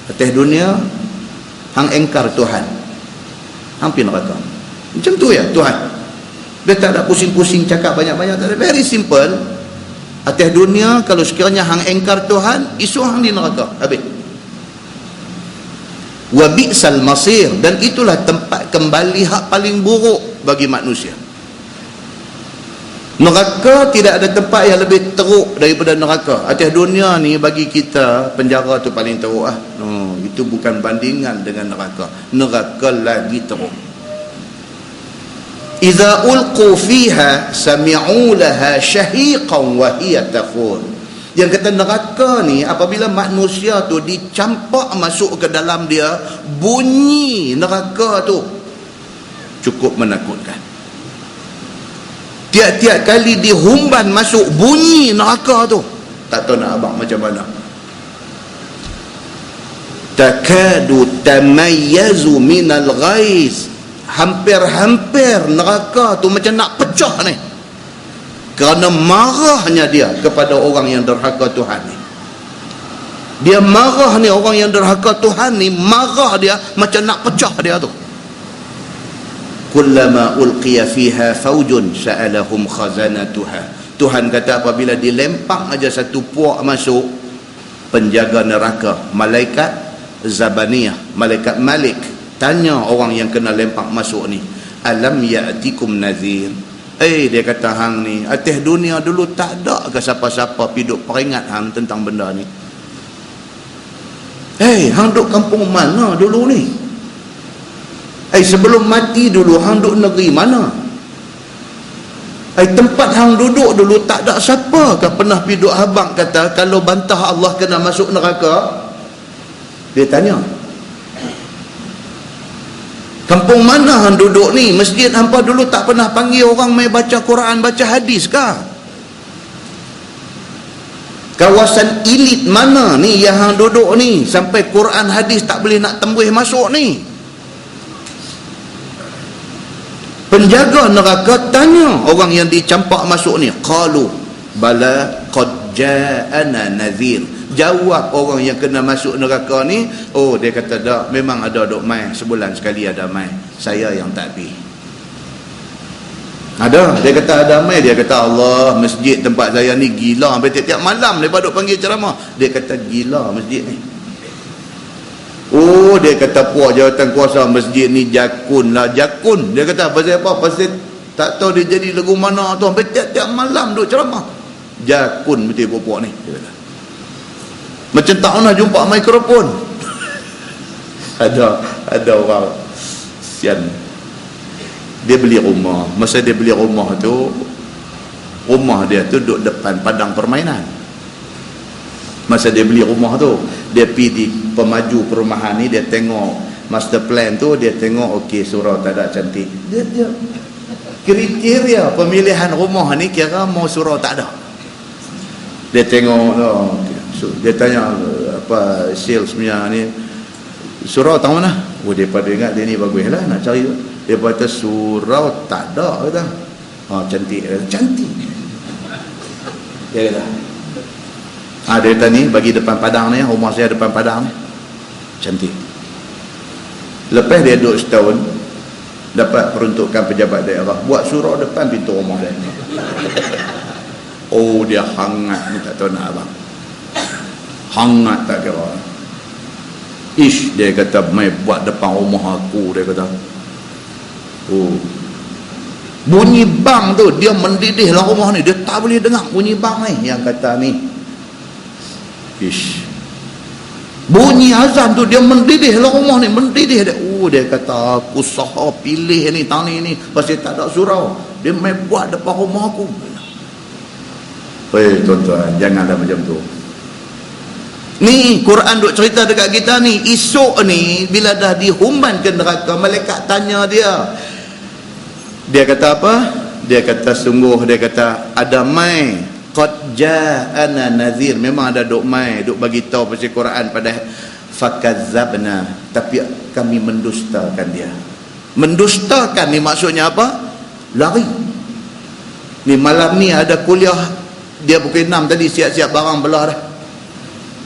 atas dunia hang engkar Tuhan, hampir neraka. Macam tu ya Tuhan. Dia tak ada pusing-pusing cakap banyak-banyak, tak ada. Very simple. Atas dunia kalau sekiranya hang engkar Tuhan, isu hang di neraka, habis. Wa bi'sal masir, dan itulah tempat kembali hak paling buruk bagi manusia. Neraka tidak ada tempat yang lebih teruk daripada neraka. Atas dunia ni bagi kita penjara tu paling teruk ah. Itu bukan bandingan dengan neraka. Neraka lagi teruk. Idza ulqu fiha sami'u laha syahiqan wa hiya tafur. Yang kata neraka ni apabila manusia tu dicampak masuk ke dalam dia, bunyi neraka tu cukup menakutkan. Tiap-tiap kali dihumban masuk, bunyi neraka tu tak tahu nak abang macam mana. Takadu tamayyazu minal ghaiz, hampir-hampir neraka tu macam nak pecah ni kerana marahnya dia kepada orang yang derhaka Tuhan ni. Dia marah ni, orang yang derhaka Tuhan ni marah dia macam nak pecah dia tu. Kullama ulqiya fiha faujun sa'alahum khazanatuha. Tuhan kata apabila dilempak aja satu puak masuk, penjaga neraka, malaikat Zabaniyah, malaikat Malik, tanya orang yang kena lempak masuk ni, alam ya'tikum nazir. Dia kata, hang ni atas dunia dulu tak ada ke siapa-siapa piduk peringat hang tentang benda ni? Hang duk kampung mana dulu ni? Sebelum mati dulu hang duk negeri mana? Tempat hang duduk dulu tak ada siapa ke pernah piduk habang kata kalau bantah Allah kena masuk neraka? Dia tanya, kampung mana hang duduk ni? Masjid hampa dulu tak pernah panggil orang mai baca Quran, baca hadis kah? Kawasan elit mana ni yang hang duduk ni sampai Quran hadis tak boleh nak tembus masuk ni? Penjaga neraka tanya orang yang dicampak masuk ni, qalu bala qad ja'ana nadhir. Jawab orang yang kena masuk neraka ni, dia kata dak, memang ada duk mai, sebulan sekali ada mai, saya yang tak pi. Ada, dia kata ada mai, dia kata Allah, masjid tempat saya ni gila, sampai tiap-tiap malam lepas duk panggil ceramah, dia kata gila masjid ni. Dia kata puak jawatan kuasa masjid ni jakun lah, jakun. Dia kata pasal apa? Pasal tak tahu dia jadi lagu mana tu, sampai tiap-tiap malam duk ceramah. Jakun betul puak ni, dia kata. Macam tak pernah jumpa mikrofon. ada orang sian, dia beli rumah. Masa dia beli rumah tu, rumah dia tu duduk depan padang permainan. Masa dia beli rumah tu, dia pergi di pemaju perumahan ni, dia tengok master plan tu, dia tengok okey, surau tak ada cantik. Dia kriteria pemilihan rumah ni kira mau surau tak ada. Dia tengok dia tanya apa sales punya ni, surau tang mana? Dia pada ingat dia ni baguslah nak cari. Dia kata surau tak ada, kata. Cantik. Cantik. Dia kata. Dia kata ni bagi depan padang ni, rumah saya depan padang ni. Cantik. Lepas dia duduk setahun, dapat peruntukan pejabat daerah, buat surau depan pintu rumah dia. Dia hangat ni, tak tahu nak abang. Hangat tak kira. Dia kata mai buat depan rumah aku, dia kata. Bunyi bang tu dia mendidih lah rumah ni, dia tak boleh dengar bunyi bang ni. Yang kata ni, bunyi azan tu dia mendidih lah rumah ni, mendidih dia. Dia kata aku sah pilih ni tani ni pasal tak ada surau, dia mai buat depan rumah aku. Tuan-tuan, janganlah macam tu. Ni Quran duk cerita dekat kita ni, esok ni bila dah dihumban ke neraka, malaikat tanya dia. Dia kata apa? Dia kata sungguh, dia kata ada mai qad ja'ana nadhir, memang ada duk mai duk bagi tahu pasal Quran pada fakazzabna, tapi kami mendustakan dia. Mendustakan ni maksudnya apa? Lari. Ni malam ni ada kuliah, dia pukul 6 tadi siap-siap barang belah dah.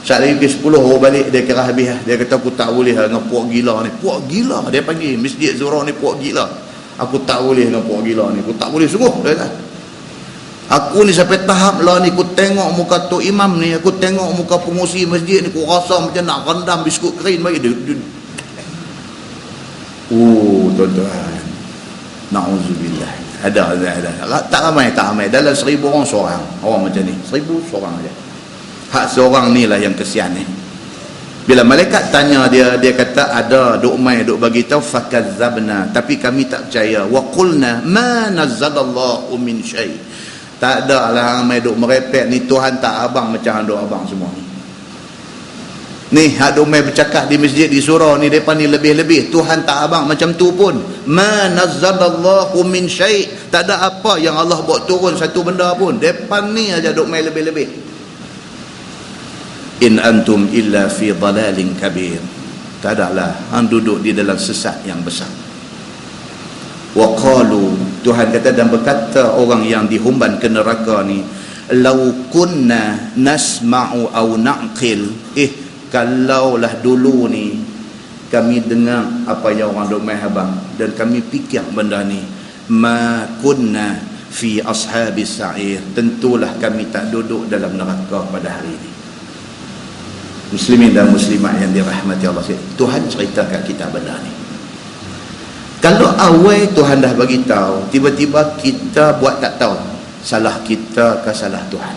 Saat lagi pukul 10 orang balik, dia kira habis. Dia kata aku tak boleh dengan puak gila ni. Puak gila, dia panggil masjid Zura ni puak gila. Aku tak boleh dengan puak gila ni, aku tak boleh sungguh, dia kata. Aku ni sampai tahap lah ni, aku tengok muka Tok Imam ni, aku tengok muka pengurusi masjid ni, aku rasa macam nak rendam biskut kering bagi dia. Tuan-tuan, na'udzubillah. Ada. Tak ramai. Dalam 1000 orang seorang. Orang macam ni, 1000 seorang aja. Hak seorang ni lah yang kesian ni. Bila malaikat tanya dia, dia kata ada duk mai duk bagi tahu fakazzabna, tapi kami tak percaya. Wa qulna ma nazzalallahu min syai. Tak ada lah mai duk merepek ni, Tuhan tak abang macam duk abang semua ni. Ni hak duk mai bercakap di masjid di surau ni, depa ni lebih-lebih Tuhan tak abang macam tu pun. Ma nazzalallahu min syai. Tak ada apa yang Allah buat turun satu benda pun. Depa ni aja duk mai lebih-lebih. In antum illa fi dalalin kabir. Tak adalah hang duduk di dalam sesat yang besar. Wa qalu, Tuhan kata dan berkata orang yang dihumban ke neraka ni, law kunna nasma'u aw na'qil. Kalaulah dulu ni kami dengar apa yang orang duk mai habang dan kami fikir benda ni, ma kunna fi ashabis sa'ir, tentulah kami tak duduk dalam neraka pada hari ini. Muslimin dan muslimat yang dirahmati Allah sekalian, Tuhan cerita kat kita benda ni. Kalau awal Tuhan dah bagi tahu, tiba-tiba kita buat tak tahu, salah kita ke salah Tuhan?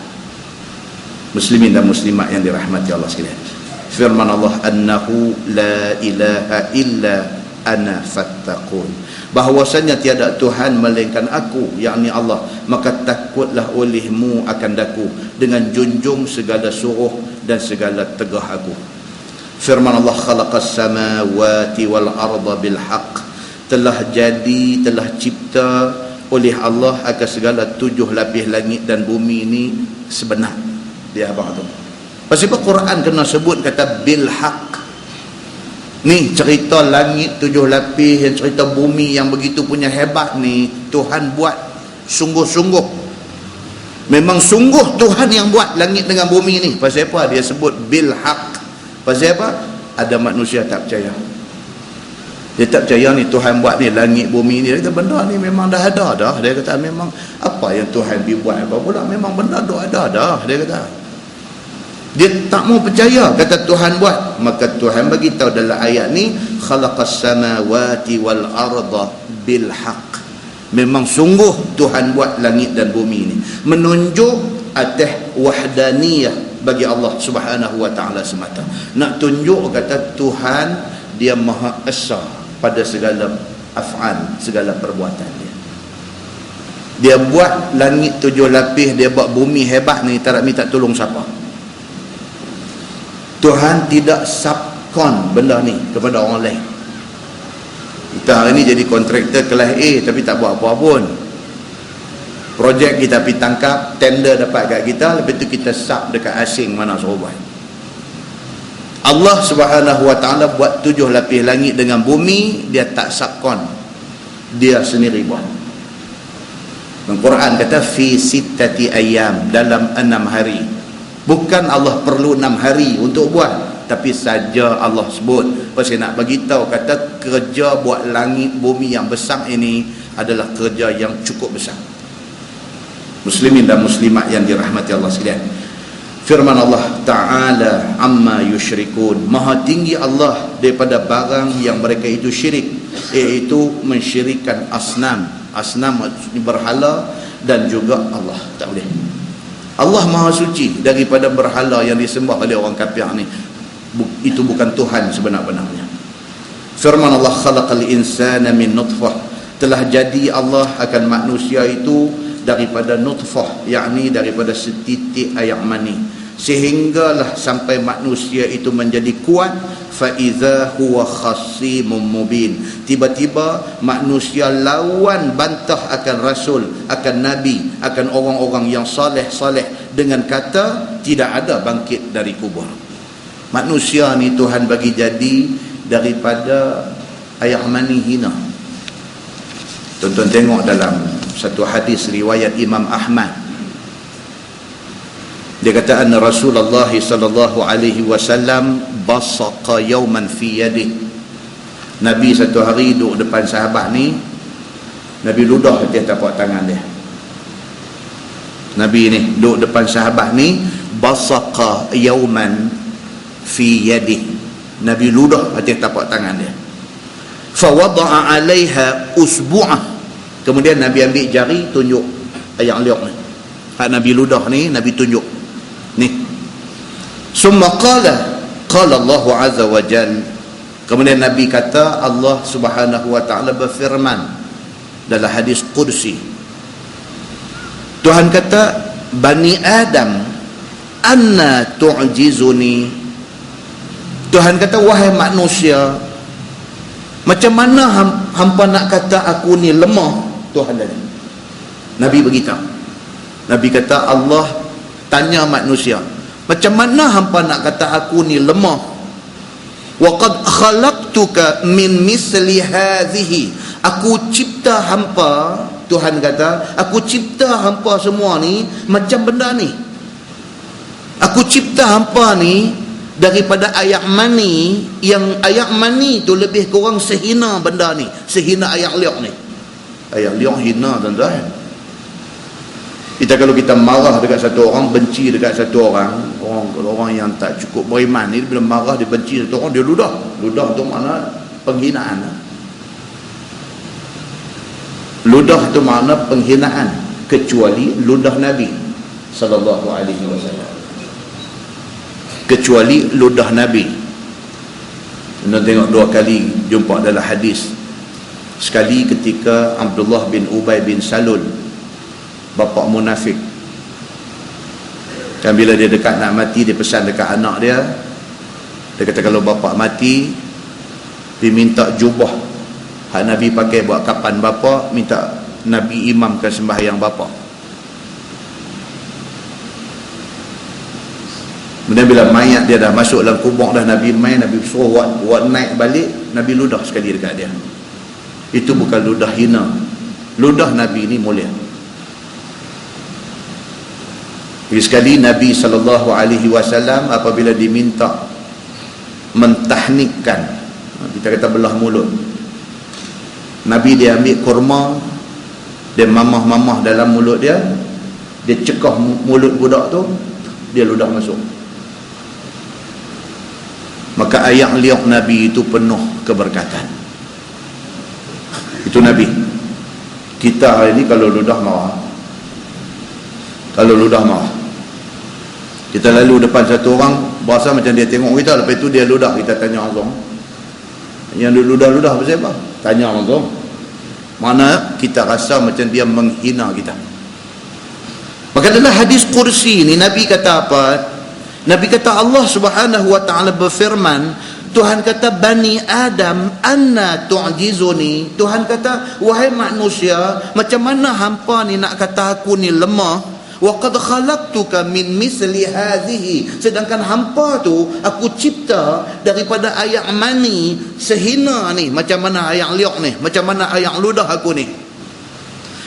Muslimin dan muslimat yang dirahmati Allah sekalian, firman Allah, annahu la ilaha illa ana fattaqun, bahawasanya tiada Tuhan melainkan aku, yakni Allah, maka takutlah olehmu akan daku dengan junjung segala suruh dan segala tegah aku. Firman Allah, khalaqas samawati wal arda bil haqq, telah jadi, telah cipta oleh Allah akan segala 7 lapis langit dan bumi ini sebenar. Dia abang tu. Pasal apa Quran kena sebut kata bil haqq? Ni cerita langit 7 lapis dan cerita bumi yang begitu punya hebat ni, Tuhan buat sungguh-sungguh. Memang sungguh Tuhan yang buat langit dengan bumi ni. Pasal apa dia sebut bil haqq? Pasal apa? Ada manusia tak percaya. Dia tak percaya ni Tuhan buat ni langit bumi ni. Dia kata benda ni memang dah ada dah. Dia kata memang apa yang Tuhan buat apa pula, memang benda dah ada dah. Dia kata dia tak mau percaya kata Tuhan buat. Maka Tuhan bagi tahu dalam ayat ni, khalaqas samawati wal arda bil haqq, memang sungguh Tuhan buat langit dan bumi ni, menunjuk atas wahdaniyah bagi Allah Subhanahu wa taala semata. Nak tunjuk kata Tuhan dia Maha Esa pada segala af'al, segala perbuatan dia. Dia buat langit 7 lapis, dia buat bumi hebat ni, tak minta tolong siapa. Tuhan tidak subkon benda ni kepada orang lain. Kita hari ni jadi kontraktor kelas A tapi tak buat apa pun. Projek kita pergi tangkap, tender dapat kat kita, lepas tu kita sub dekat asing mana suruh buat. Allah Subhanahu wa taala buat 7 lapis langit dengan bumi, dia tak subkon, dia sendiri buat. Al-Quran kata fi sittati ayyam, dalam 6 hari. Bukan Allah perlu 6 hari untuk buat, tapi saja Allah sebut pasal nak bagi tahu kata kerja buat langit bumi yang besar ini adalah kerja yang cukup besar. Muslimin dan muslimat yang dirahmati Allah sekalian, firman Allah Ta'ala amma yusyrikun, maha tinggi Allah daripada barang yang mereka itu syirik, iaitu mensyirikkan asnam. Asnam berhala dan juga Allah. Tak boleh. Allah maha suci daripada berhala yang disembah oleh orang kafir ni. Itu bukan Tuhan sebenar-benarnya. Firman Allah, khalaqal insana min nutfah, telah jadi Allah akan manusia itu daripada nutfah, yakni daripada setitik air mani, sehinggalah sampai manusia itu menjadi kuat. Fa idza huwa khasimun mubin, tiba-tiba manusia lawan bantah akan rasul, akan nabi, akan orang-orang yang saleh-saleh dengan kata tidak ada bangkit dari kubur. Manusia ni Tuhan bagi jadi daripada air mani hina. Tuan-tuan tengok dalam satu hadis riwayat Imam Ahmad, dia kata anna Rasulullah sallallahu alaihi wasallam basaqa yawman fi yadihi, Nabi satu hari duduk depan sahabat ni, Nabi ludah atas tapak tangan dia. Nabi ni duduk depan sahabat ni, basaqa yawman fi yadihi, Nabi ludah atas tapak tangan dia. Fa wada'a 'alaiha usbu'ah, kemudian Nabi ambil jari tunjuk ayam liok ni. Hak Nabi ludah ni Nabi tunjuk ni. Summa qala Allah azza wa jalla, kemudian Nabi kata Allah Subhanahu wa taala berfirman dalam hadis qudsi, Tuhan kata, Bani Adam anna tu'jizuni, Tuhan kata wahai manusia, macam mana hampa nak kata aku ni lemah? Tuhan dah. Nabi beritahu. Nabi kata Allah tanya manusia, macam mana hampa nak kata aku ni lemah? Wa qad khalaqtuka min misli hadhihi, aku cipta hampa, Tuhan kata aku cipta hampa semua ni macam benda ni. Aku cipta hampa ni daripada ayak mani, yang ayak mani tu lebih kurang sehina benda ni, sehina ayak liok ni. Ayak liok hina tuan-tuan. Kita kalau kita marah dekat satu orang, benci dekat satu orang, kalau orang yang tak cukup beriman ni, bila marah dia benci satu orang, dia ludah. Ludah tu makna penghinaan. Ludah tu makna penghinaan, kecuali ludah Nabi sallallahu alaihi wasallam. Kecuali ludah Nabi. Anda tengok dua kali jumpa dalam hadis. Sekali ketika Abdullah bin Ubay bin Salul, bapa munafik, dan bila dia dekat nak mati, dia pesan dekat anak dia, dia kata kalau bapa mati, dia minta jubah hak Nabi pakai buat kapan bapa, minta Nabi imamkan sembahyang bapa. Kemudian bila mayat dia dah masuk dalam kubur dah, Nabi main, Nabi suruh buat naik balik, Nabi ludah sekali dekat dia. Itu bukan ludah hina. Ludah Nabi ni mulia. Sekali Nabi SAW apabila diminta mentahnikkan, kita kata belah mulut, Nabi dia ambil kurma, dia mamah-mamah dalam mulut dia, dia cekah mulut budak tu, dia ludah masuk. Maka ayat liuk Nabi itu penuh keberkatan. Itu Nabi. Kita hari ni kalau ludah marah, kita lalu depan satu orang, berasa macam dia tengok kita, lepas tu dia ludah, kita tanya langsung, yang dia ludah-ludah pasal apa? Tanya langsung. Mana kita rasa macam dia menghina kita. Maka dalam hadis kursi ni Nabi kata apa? Nabi kata Allah Subhanahu wa ta'ala berfirman, Tuhan kata, Bani Adam anna tu'jizuni. Tuhan kata, wahai manusia, macam mana hampa ni nak kata aku ni lemah? Wa qad khalaqtuka min misli hadhihi. Sedangkan hampa tu aku cipta daripada ayak mani sehina ni, macam mana ayak liuk ni, macam mana ayak ludah aku ni.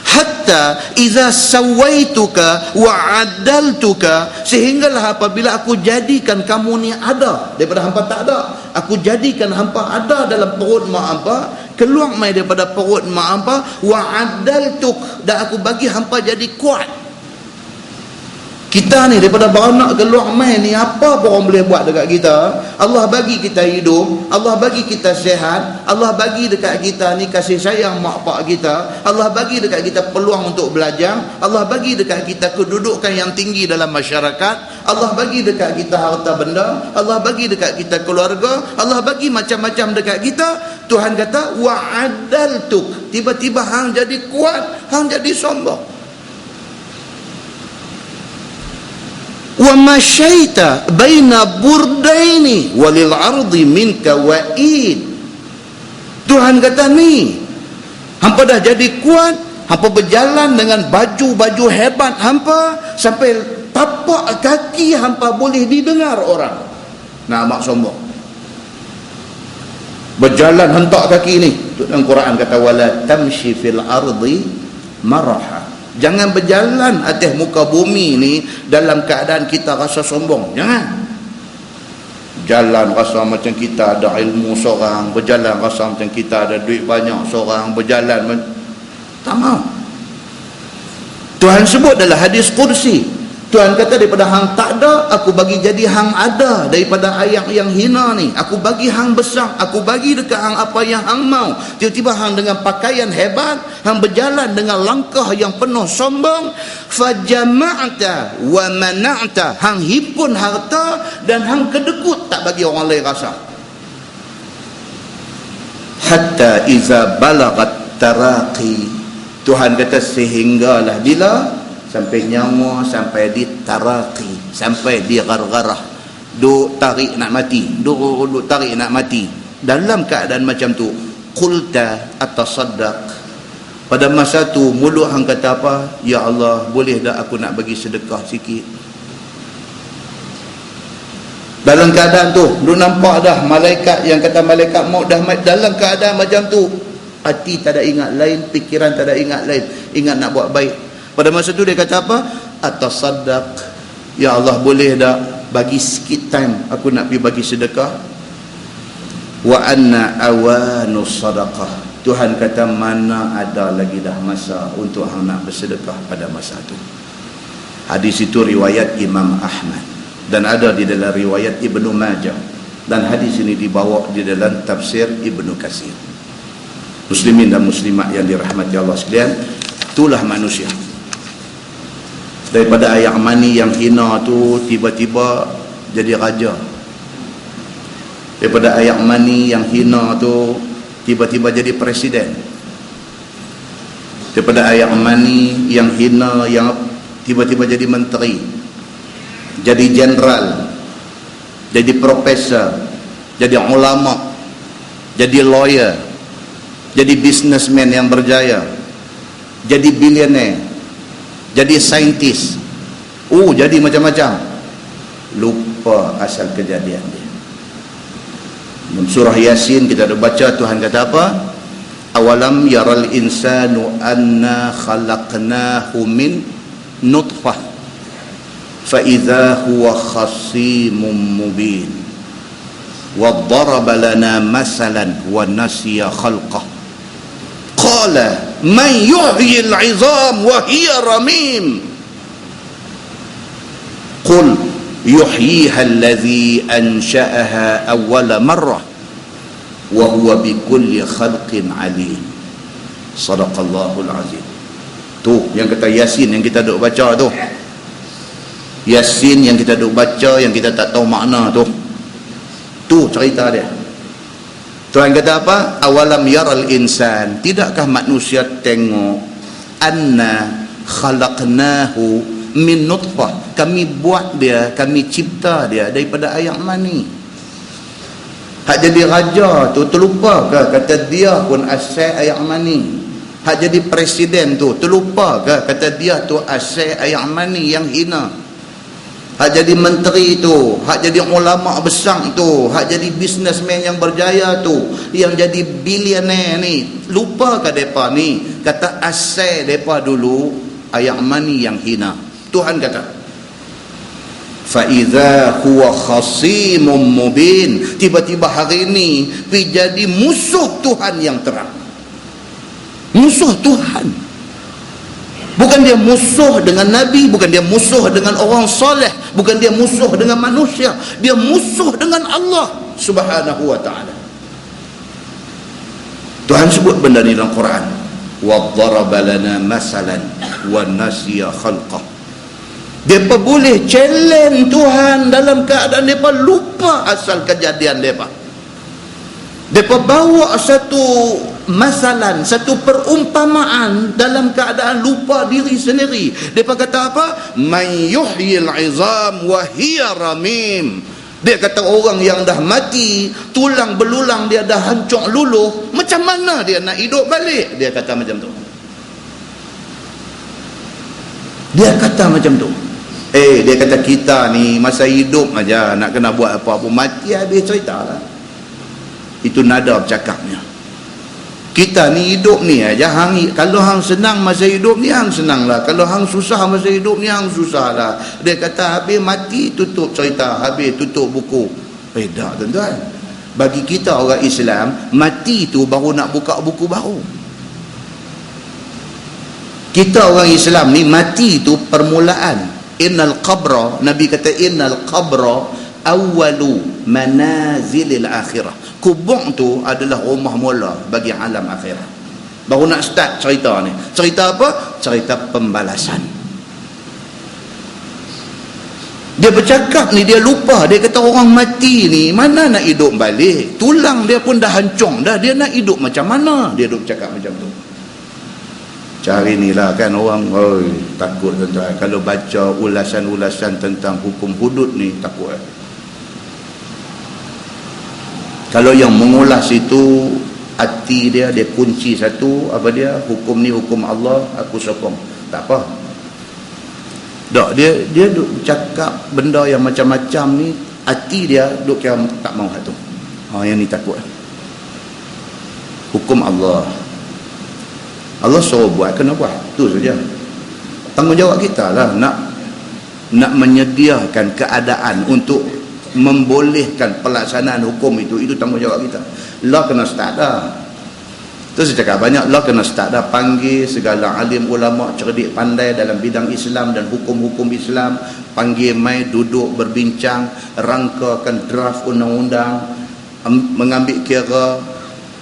Hatta iza sawaituka wa adaltuka, sehinggalah apabila aku jadikan kamu ni ada daripada hampa tak ada, aku jadikan hampa ada dalam perut mak hampa, keluar mai daripada perut mak hampa, wa adaltuk, dan aku bagi hampa jadi kuat. Kita ni daripada beranak keluar mai ni, apa pun orang boleh buat dekat kita. Allah bagi kita hidup, Allah bagi kita sihat, Allah bagi dekat kita ni kasih sayang mak pak kita, Allah bagi dekat kita peluang untuk belajar, Allah bagi dekat kita kedudukan yang tinggi dalam masyarakat, Allah bagi dekat kita harta benda, Allah bagi dekat kita keluarga, Allah bagi macam-macam dekat kita. Tuhan kata wa'adaltuk, tiba-tiba hang jadi kuat, hang jadi sombong. Wa masyaita baina burdaini walil ardi minka wa'id. Tuhan kata ni, hampa dah jadi kuat, hampa berjalan dengan baju-baju hebat hampa, sampai tapak kaki hampa boleh didengar orang. Nak amak sombong, berjalan hentak kaki ni. Dalam Quran kata wala tamshi fil ardi maraha. Jangan berjalan atas muka bumi ni dalam keadaan kita rasa sombong. Jangan. Jalan rasa macam kita ada ilmu seorang, berjalan rasa macam kita ada duit banyak seorang, berjalan tak mau. Tuhan sebut dalam hadis kursi, Tuhan kata daripada hang tak ada, aku bagi jadi hang ada. Daripada ayat yang hina ni, aku bagi hang besar, aku bagi dekat hang apa yang hang mau. Tiba-tiba hang dengan pakaian hebat, hang berjalan dengan langkah yang penuh sombong. Fajama'ta wa mana'ta, hang himpun harta dan hang kedekut, tak bagi orang lain rasa. Hatta iza balagat taraqi, Tuhan kata sehinggalah bila sampai nyawa, sampai di taraqi, sampai di gargarah, duk tarik nak mati, duk tarik nak mati. Dalam keadaan macam tu, qulta atasaddaq, pada masa tu mulut hang kata apa? Ya Allah, boleh tak aku nak bagi sedekah sikit? Dalam keadaan tu, lu nampak dah malaikat yang kata malaikat maut dah dalam keadaan macam tu, hati tak ada ingat lain, fikiran tak ada ingat lain, ingat nak buat baik. Pada masa tu dia kata apa? Atasaddaq, ya Allah, boleh tak bagi sikit time aku nak pergi bagi sedekah? Wa anna awanu sadaqah, Tuhan kata mana ada lagi dah masa untuk hang nak bersedekah pada masa tu. Hadis itu riwayat Imam Ahmad dan ada di dalam riwayat Ibnu Majah, dan hadis ini dibawa di dalam tafsir Ibnu Katsir. Muslimin dan muslimat yang dirahmati Allah sekalian, itulah manusia. Daripada ayak mani yang hina tu tiba-tiba jadi raja. Daripada ayak mani yang hina tu tiba-tiba jadi presiden. Daripada ayak mani yang hina yang tiba-tiba jadi menteri, jadi jenderal, jadi profesor, jadi ulama, jadi lawyer, jadi businessman yang berjaya, jadi billionaire, jadi saintis, jadi macam-macam. Lupa asal kejadian dia. Dalam surah Yasin kita ada baca, Tuhan kata apa? Awalam yaral insanu anna khalaqnahu min nutfah fa idza huwa khasimun mubin wa daraba lana masalan wa nasiya khalqah qala man yuhyi al-'izam wa hiya ramim qul yuhyiha alladhi ansha'aha awwala marrah wa huwa bikulli khalqin alim. Sadaqallahul azim. Tu yang kata Yasin yang kita duk baca tu. Yasin yang kita duk baca yang kita tak tahu makna tu. Tu cerita dia. Tuhan kata apa? Awalam yaral insan, tidakkah manusia tengok anna khalaqnahu min nutfah, kami buat dia, kami cipta dia daripada ayak mani. Hak jadi raja tu terlupa ke kata dia pun asal ayak mani? Hak jadi presiden tu terlupa ke kata dia tu asal ayak mani yang hina? Hak jadi menteri tu, hak jadi ulama besar tu, hak jadi businessman yang berjaya tu, yang jadi billionaire ni, lupa ke depa ni kata asal depa dulu ayak mani yang hina? Tuhan kata fa'idha huwa khasimun mubin, tiba-tiba hari ini pergi jadi musuh Tuhan yang terang. Musuh Tuhan, bukan dia musuh dengan Nabi, bukan dia musuh dengan orang soleh, bukan dia musuh dengan manusia, dia musuh dengan Allah subhanahu wa ta'ala. Tuhan sebut benda ni dalam Quran, wa dharaba lana masalan wa nasiya khalqah. Mereka boleh challenge Tuhan dalam keadaan mereka lupa asal kejadian mereka. Mereka bawa satu masalah, satu perumpamaan dalam keadaan lupa diri sendiri. Mereka kata apa? Man yuhyil 'izam wa hiya ramim. Dia kata orang yang dah mati, tulang belulang dia dah hancur luluh, macam mana dia nak hidup balik? Dia kata macam tu. Dia kata macam tu. Dia kata kita ni masa hidup aja nak kena buat apa-apa, mati habis cerita lah. Itu nada bercakapnya. Kita ni hidup ni aja, kalau hang senang masa hidup ni hang senang lah, kalau hang susah masa hidup ni hang susah lah. Dia kata habis mati tutup cerita, habis tutup buku. Tak tuan-tuan, bagi kita orang Islam, mati tu baru nak buka buku baru. Kita orang Islam ni mati tu permulaan. Innal qabra, Nabi kata innal qabra awwalu manazilil akhirah. Kubur tu adalah rumah mula bagi alam akhirat. Baru nak start cerita ni. Cerita apa? Cerita pembalasan. Dia bercakap ni, dia lupa. Dia kata orang mati ni mana nak hidup balik? Tulang dia pun dah hancur dah, dia nak hidup macam mana? Dia duk bercakap macam tu. Cari ni lah kan orang takut tuan-tuan kalau baca ulasan-ulasan tentang hukum hudud ni, takut kalau yang mengulas itu hati dia kunci satu, apa dia, hukum ni hukum Allah, aku sokong, tak apa. dia duk cakap benda yang macam-macam ni, hati dia duk kira tak mau satu. Yang ni takut. Hukum Allah suruh buat, kena buat, tu saja. Tanggungjawab kita lah nak menyediakan keadaan untuk membolehkan pelaksanaan hukum itu tanggungjawab kita. Allah kena start dah. Tu saya cakap banyaklah kena start dah panggil segala alim ulama cerdik pandai dalam bidang Islam dan hukum-hukum Islam, panggil mai duduk berbincang, rangkakan draft undang-undang, mengambil kira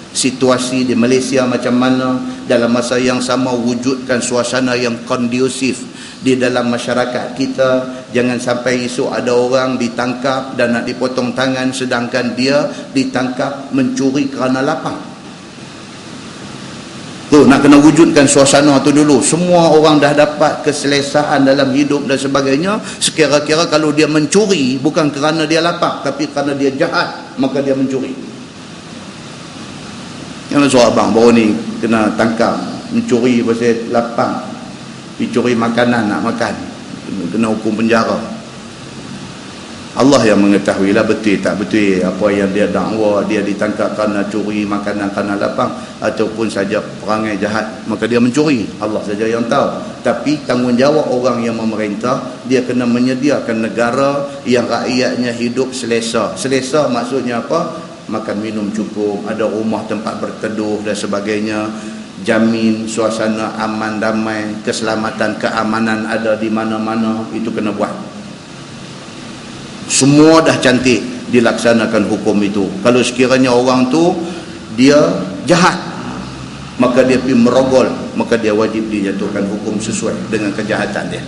situasi di Malaysia macam mana, dalam masa yang sama wujudkan suasana yang kondusif di dalam masyarakat kita. Jangan sampai esok ada orang ditangkap dan nak dipotong tangan sedangkan dia ditangkap mencuri kerana lapang. Tu nak kena wujudkan suasana tu dulu. Semua orang dah dapat keselesaan dalam hidup dan sebagainya. Sekira-kira kalau dia mencuri bukan kerana dia lapang tapi kerana dia jahat, maka dia mencuri. Yang suruh abang baru ni kena tangkap mencuri pasal lapang, dicuri makanan nak makan, kena hukum penjara. Allah yang mengetahui lah betul tak betul apa yang dia dakwa, dia ditangkap kerana curi makanan kerana lapang ataupun saja perangai jahat maka dia mencuri. Allah saja yang tahu. Tapi tanggungjawab orang yang memerintah, dia kena menyediakan negara yang rakyatnya hidup selesa. Selesa maksudnya apa? Makan minum cukup, ada rumah tempat berteduh dan sebagainya, jamin suasana aman damai, keselamatan keamanan ada di mana-mana, itu kena buat. Semua dah cantik dilaksanakan hukum itu. Kalau sekiranya orang tu dia jahat, maka dia pergi merogol, maka dia wajib dijatuhkan hukum sesuai dengan kejahatan dia.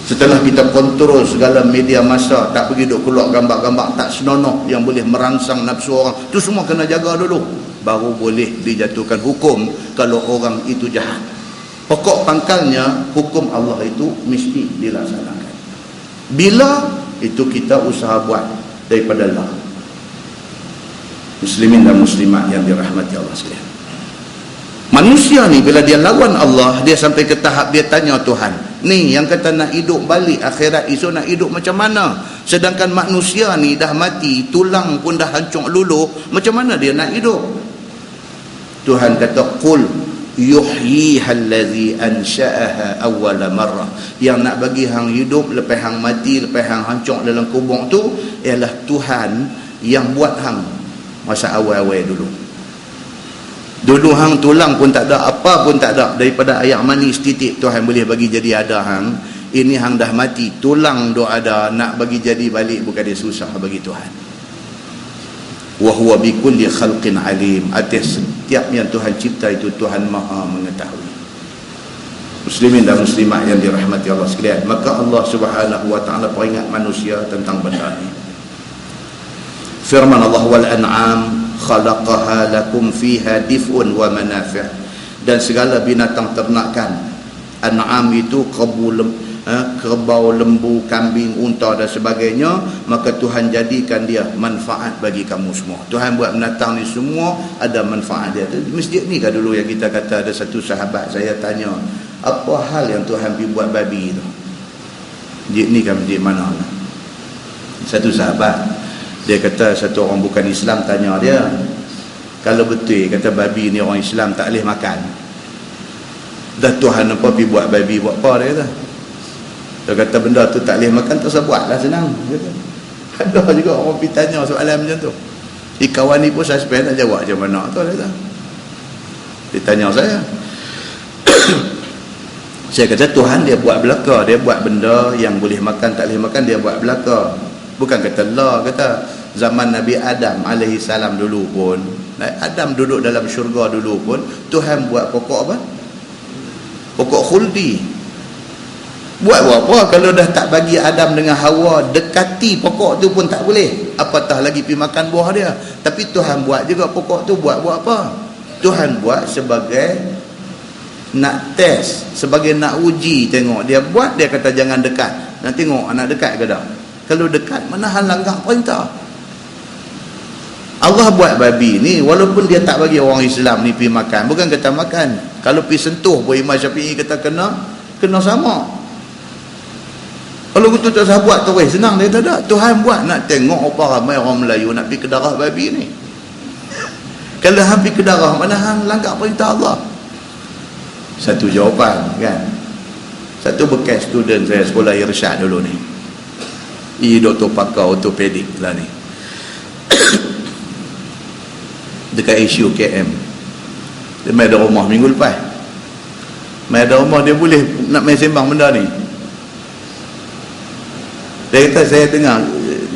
Setelah kita kontrol segala media massa, tak pergi duk keluar gambar-gambar tak senonoh yang boleh merangsang nafsu orang, tu semua kena jaga dulu, baru boleh dijatuhkan hukum kalau orang itu jahat. Pokok pangkalnya hukum Allah itu mesti dilaksanakan. Bila itu kita usaha buat daripada Allah. Muslimin dan muslimat yang dirahmati Allah sekalian, manusia ni bila dia lawan Allah, dia sampai ke tahap dia tanya Tuhan, ni yang kata nak hidup balik akhirat esok nak hidup macam mana? Sedangkan manusia ni dah mati, tulang pun dah hancur luluh, macam mana dia nak hidup? Tuhan kata qul yuhyiha allazi ansha'aha awwala marrah. Yang nak bagi hang hidup lepas hang mati, lepas hang hancur dalam kubur tu ialah Tuhan yang buat hang masa awal-awal dulu. Dulu hang tulang pun tak ada, apa pun tak ada, daripada air mani setitik Tuhan boleh bagi jadi ada hang. Ini hang dah mati, tulang do ada, nak bagi jadi balik bukan dia susah bagi Tuhan. Wa huwa bi kulli khalqin alim. Atas setiap yang Tuhan cipta itu Tuhan Maha mengetahui. Muslimin dan muslimat yang dirahmati Allah sekalian, maka Allah Subhanahu wa taala peringat manusia tentang benda ini. Firman Allah, wal an'am khalaqaha lakum fiha dif'un wa manafi'. Dan segala binatang ternakan, an'am itu kerbau, lembu, kambing, unta dan sebagainya, maka Tuhan jadikan dia manfaat bagi kamu semua. Tuhan buat binatang ni semua ada manfaat dia. Masjid ni kan dulu yang kita kata, ada satu sahabat saya tanya, apa hal yang Tuhan pergi buat babi tu? Masjid ni kan masjid mana? Satu sahabat, dia kata satu orang bukan Islam tanya dia, kalau betul kata babi ni orang Islam tak boleh makan, dah Tuhan apa pergi buat babi buat apa? Dia kata, dia kata benda tu tak boleh makan, tak usah buatlah, senang. Ada juga orang pergi tanya soalan macam tu. Kawan ni pun saya nak jawab macam mana tu, dia tanya saya. Saya kata Tuhan dia buat belaka, dia buat benda yang boleh makan tak boleh makan, dia buat belaka. Bukan kata Allah, kata zaman Nabi Adam alaihi salam dulu pun, Adam duduk dalam syurga dulu pun, Tuhan buat pokok apa? Pokok khuldi. Buat apa kalau dah tak bagi Adam dengan Hawa dekati pokok tu pun tak boleh, apatah lagi pergi makan buah dia. Tapi Tuhan buat juga pokok tu, buat apa? Tuhan buat sebagai nak test, sebagai nak uji, tengok dia buat, dia kata jangan dekat, nak tengok anak dekat ke tak. Kalau dekat, mana hal langgar perintah. Allah buat babi ni, walaupun dia tak bagi orang Islam ni pergi makan, bukan kata makan, kalau pergi sentuh pun Imam Syafi'i kata kena sama. Kalau betul tak usah buat tu, senang. Dia tak ada, Tuhan buat nak tengok apa ramai orang Melayu nak pergi ke darah babi ni. Kalau hang pergi ke darah, mana hang langgar perintah Allah? Satu jawapan kan, satu bekas student saya sekolah Irsyad dulu ni, doktor pakar ortopedik lah ni, dekat isu KM, Dia main ada rumah minggu lepas. Main ada rumah dia boleh nak main sembang benda ni. Dia kata saya dengar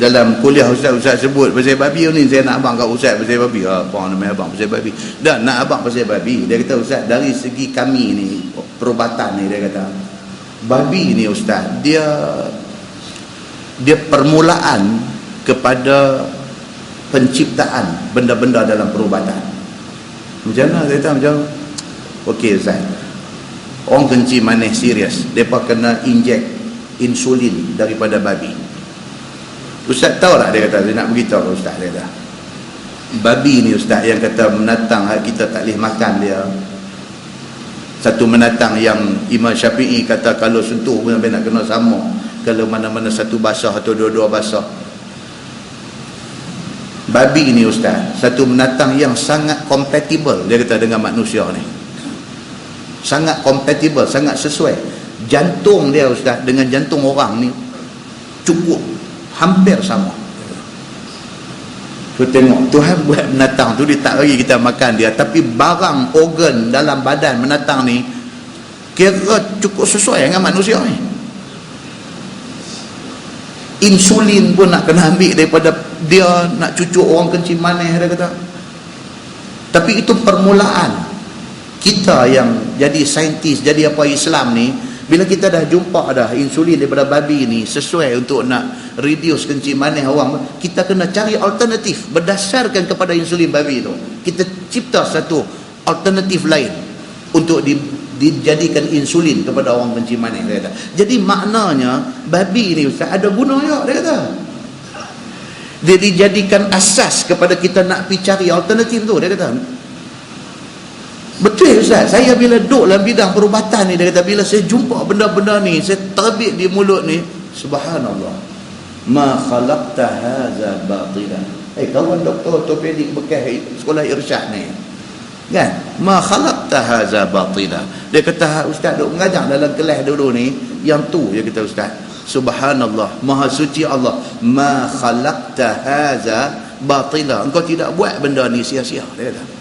dalam kuliah ustaz-ustaz sebut pasal babi ni, saya nak abang kat ustaz pasal babi. Apa nama abang pasal babi? Dan nak abang pasal babi. Dia kata ustaz, dari segi kami ni perubatan ni, dia kata babi ni ustaz, dia permulaan kepada penciptaan benda-benda dalam perubatan. Macam mana? Saya tahu macam okey Ustaz, orang kencing manis serius, mereka kena injek insulin daripada babi. Ustaz tahu tak? Dia kata, saya nak beritahu Ustaz, dia kata babi ni Ustaz yang kata menatang kita tak boleh makan dia. Satu menatang yang Imam Syafi'i kata kalau sentuh pun sampai nak kena sama, kalau mana-mana satu basah atau dua-dua basah. Babi ni Ustaz, satu binatang yang sangat compatible, dia kata, dengan manusia ni. Sangat compatible, sangat sesuai. Jantung dia Ustaz dengan jantung orang ni cukup, hampir sama. So tengok, Tuhan buat binatang tu, dia tak bagi kita makan dia, tapi barang organ dalam badan binatang ni kira cukup sesuai dengan manusia ni. Insulin pun nak kena ambil daripada dia, nak cucuk orang kencing manis, dia kata. Tapi itu permulaan. Kita yang jadi saintis, jadi apa Islam ni, bila kita dah jumpa dah insulin daripada babi ni sesuai untuk nak reduce kencing manis orang, kita kena cari alternatif berdasarkan kepada insulin babi tu. Kita cipta satu alternatif lain untuk dijadikan insulin kepada orang kencing manis, dia kata. Jadi maknanya babi ni Ustaz ada guna juga, dia kata. Dia dijadikan asas kepada kita nak pergi cari alternatif tu, dia kata. Betul Ustaz, saya bila duduk dalam bidang perubatan ni, dia kata, bila saya jumpa benda-benda ni, saya terbit di mulut ni, subhanallah, ma khalaqta hadza batila. Kawan doktor ortopedik bekas sekolah irsyad ni kan, ma khalaqta hadza batila. Dia kata Ustaz duk mengajar dalam kelas dulu ni, yang tu dia kata Ustaz, subhanallah, maha suci Allah, ma khalaqta hadza batila, engkau tidak buat benda ni sia-sia, dia kata.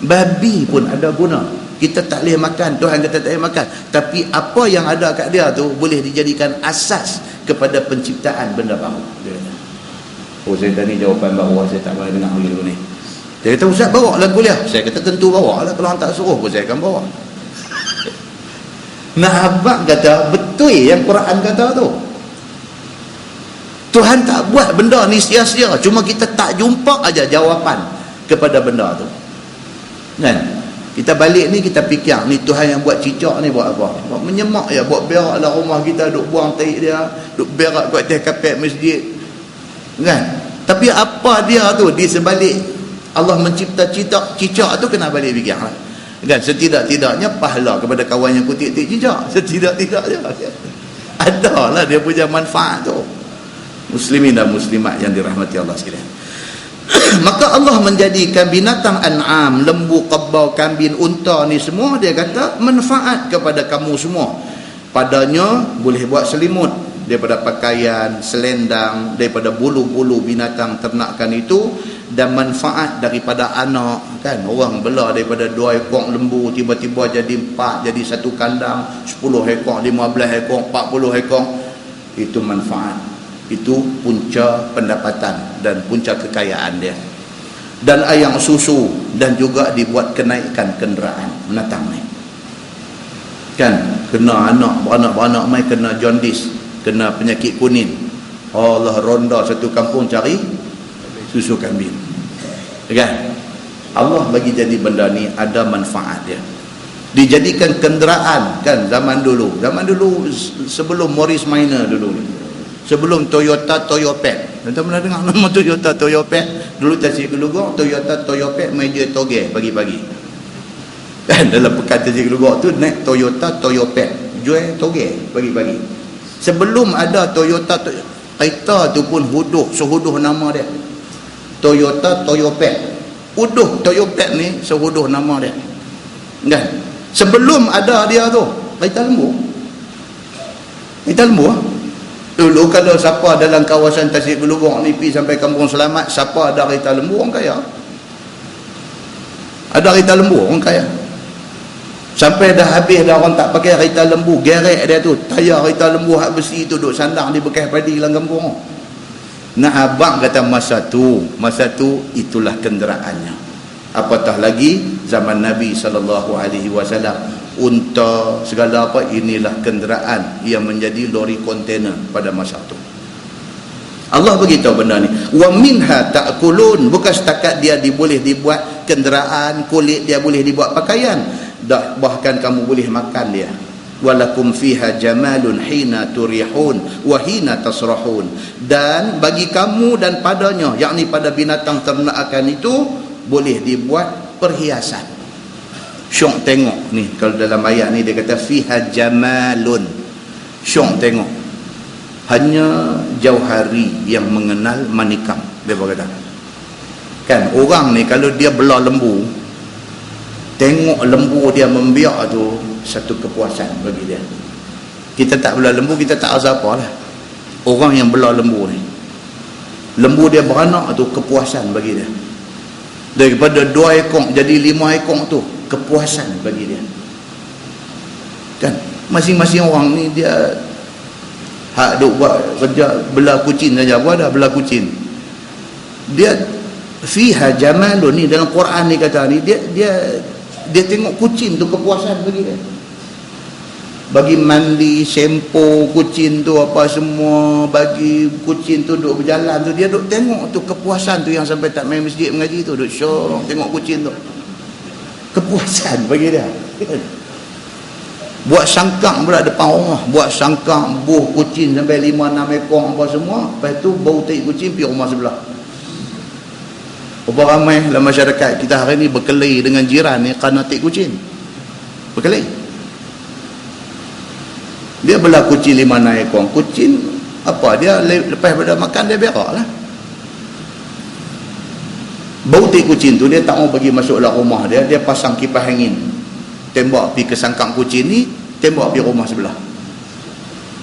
Babi pun ada guna. Kita tak boleh makan, Tuhan kata tak boleh makan, tapi apa yang ada kat dia tu boleh dijadikan asas kepada penciptaan benda baru, dia kata. Oh, saya tadi jawapan baru, saya tak boleh dengar dulu ni. Dia kata Ustaz bawa dalam kuliah. Saya kata tentu bawa lah, kalau orang tak suruh pun saya akan bawa. Nah abang kata betul yang Quran kata tu. Tuhan tak buat benda ni sia-sia, cuma kita tak jumpa aja jawapan kepada benda tu kan. Kita balik ni, kita fikir ni Tuhan yang buat cicak ni buat apa? Buat menyemak ya, buat berak dalam rumah kita, duk buang tahi dia, duk berak kat atas kapet masjid kan. Tapi apa dia tu di sebalik Allah mencipta cicak tu, kena balik fikir lah kan. Setidak-tidaknya pahala kepada kawan yang kutip-tip cicak, setidak-tidaknya adalah dia punya manfaat tu. Muslimin dan muslimat yang dirahmati Allah sekalian. Maka Allah menjadikan binatang an'am, lembu, kerbau, kambing, unta ni semua, dia kata manfaat kepada kamu semua. Padanya boleh buat selimut daripada pakaian, selendang, daripada bulu-bulu binatang ternakan itu, dan manfaat daripada anak kan. Orang bela daripada 2 ekor lembu tiba-tiba jadi 4, jadi satu kandang, 10 ekor, 15 ekor, 40 ekor. Itu manfaat. Itu punca pendapatan dan punca kekayaan dia. Dan ayam susu, dan juga dibuat kenaikan kenderaan menatang ni kan. Kena beranak mai kena jaundice, kena penyakit kuning, Allah ronda satu kampung cari susu kambing kan. Allah bagi jadi benda ni ada manfaat dia. Dijadikan kenderaan kan. Zaman dulu sebelum Morris Minor dulu ni, sebelum Toyota Toyopet. Tuan-tuan pernah dengar nama Toyota Toyopet? Dulu Tasik Gelugor, Toyota Toyopet meja toge pagi-pagi kan. Dalam pekan Tasik Gelugor tu naik Toyota Toyopet, jual toge pagi-pagi. Sebelum ada Toyota, kereta tu pun sehuduh nama dia, Toyota Toyopet. Uduh Toyopet ni sehuduh nama dia kan. Sebelum ada dia tu kereta lembu dulu. Kalau siapa dalam kawasan Tasik Gelugor ni pergi sampai Kampung Selamat, siapa ada kereta lembu, orang kaya. Ada kereta lembu, orang kaya. Sampai dah habis dah orang tak pakai kereta lembu, gerek dia tu, tayar kereta lembu hak besi tu duk sandang di bekas padi dalam kampung. Nak abang kata masa tu itulah kenderaannya. Apatah lagi zaman Nabi SAW, unta segala apa, inilah kenderaan yang menjadi lori kontainer pada masa tu. Allah beritahu benda ni, wa minha ta'kulun, bukan setakat dia boleh dibuat kenderaan, kulit dia boleh dibuat pakaian, dah bahkan kamu boleh makan dia. Walakum fiha jamalun hina turihun wa hina tasrahun, dan bagi kamu dan padanya, yakni pada binatang ternakan itu, boleh dibuat perhiasan. Syok tengok ni, kalau dalam ayat ni dia kata fiha jamalun, syok tengok, hanya Jauhari yang mengenal manikam. Dia berkata kan, orang ni kalau dia belah lembu, tengok lembu dia membiak tu satu kepuasan bagi dia. Kita tak belah lembu, kita tak rasa apa lah. Orang yang belah lembu ni, lembu dia beranak tu kepuasan bagi dia. Daripada 2 ekor jadi 5 ekor tu kepuasan bagi dia. Kan masing-masing orang ni dia hak duk buat kerja belah kucing saja, apa dah belah kucing. Dia fiha jamalun ni dalam Quran ni kata ni, dia tengok kucing tu kepuasan bagi dia. Bagi mandi, sempo kucing tu apa semua, bagi kucing tu duk berjalan tu, dia duk tengok tu kepuasan tu, yang sampai tak main masjid mengaji tu duk syok tengok kucing tu. Kepuasan bagi dia. Buat sangkang pula depan rumah, buat sangkang buh kucing sampai 5-6 ekor apa semua, lepas tu bau tai kucing pergi rumah sebelah. Berapa ramai dalam masyarakat kita hari ni berkelahi dengan jiran ni kerana tai kucing. Berkelahi. Dia belah kucing 5-6 ekor. Kucing apa dia lepas pada makan dia berak lah. Bau tai kucing tu dia tak mau bagi masuk dalam rumah dia, dia pasang kipas angin. Tembak pergi ke sangkang kucing ni, tembak pergi rumah sebelah.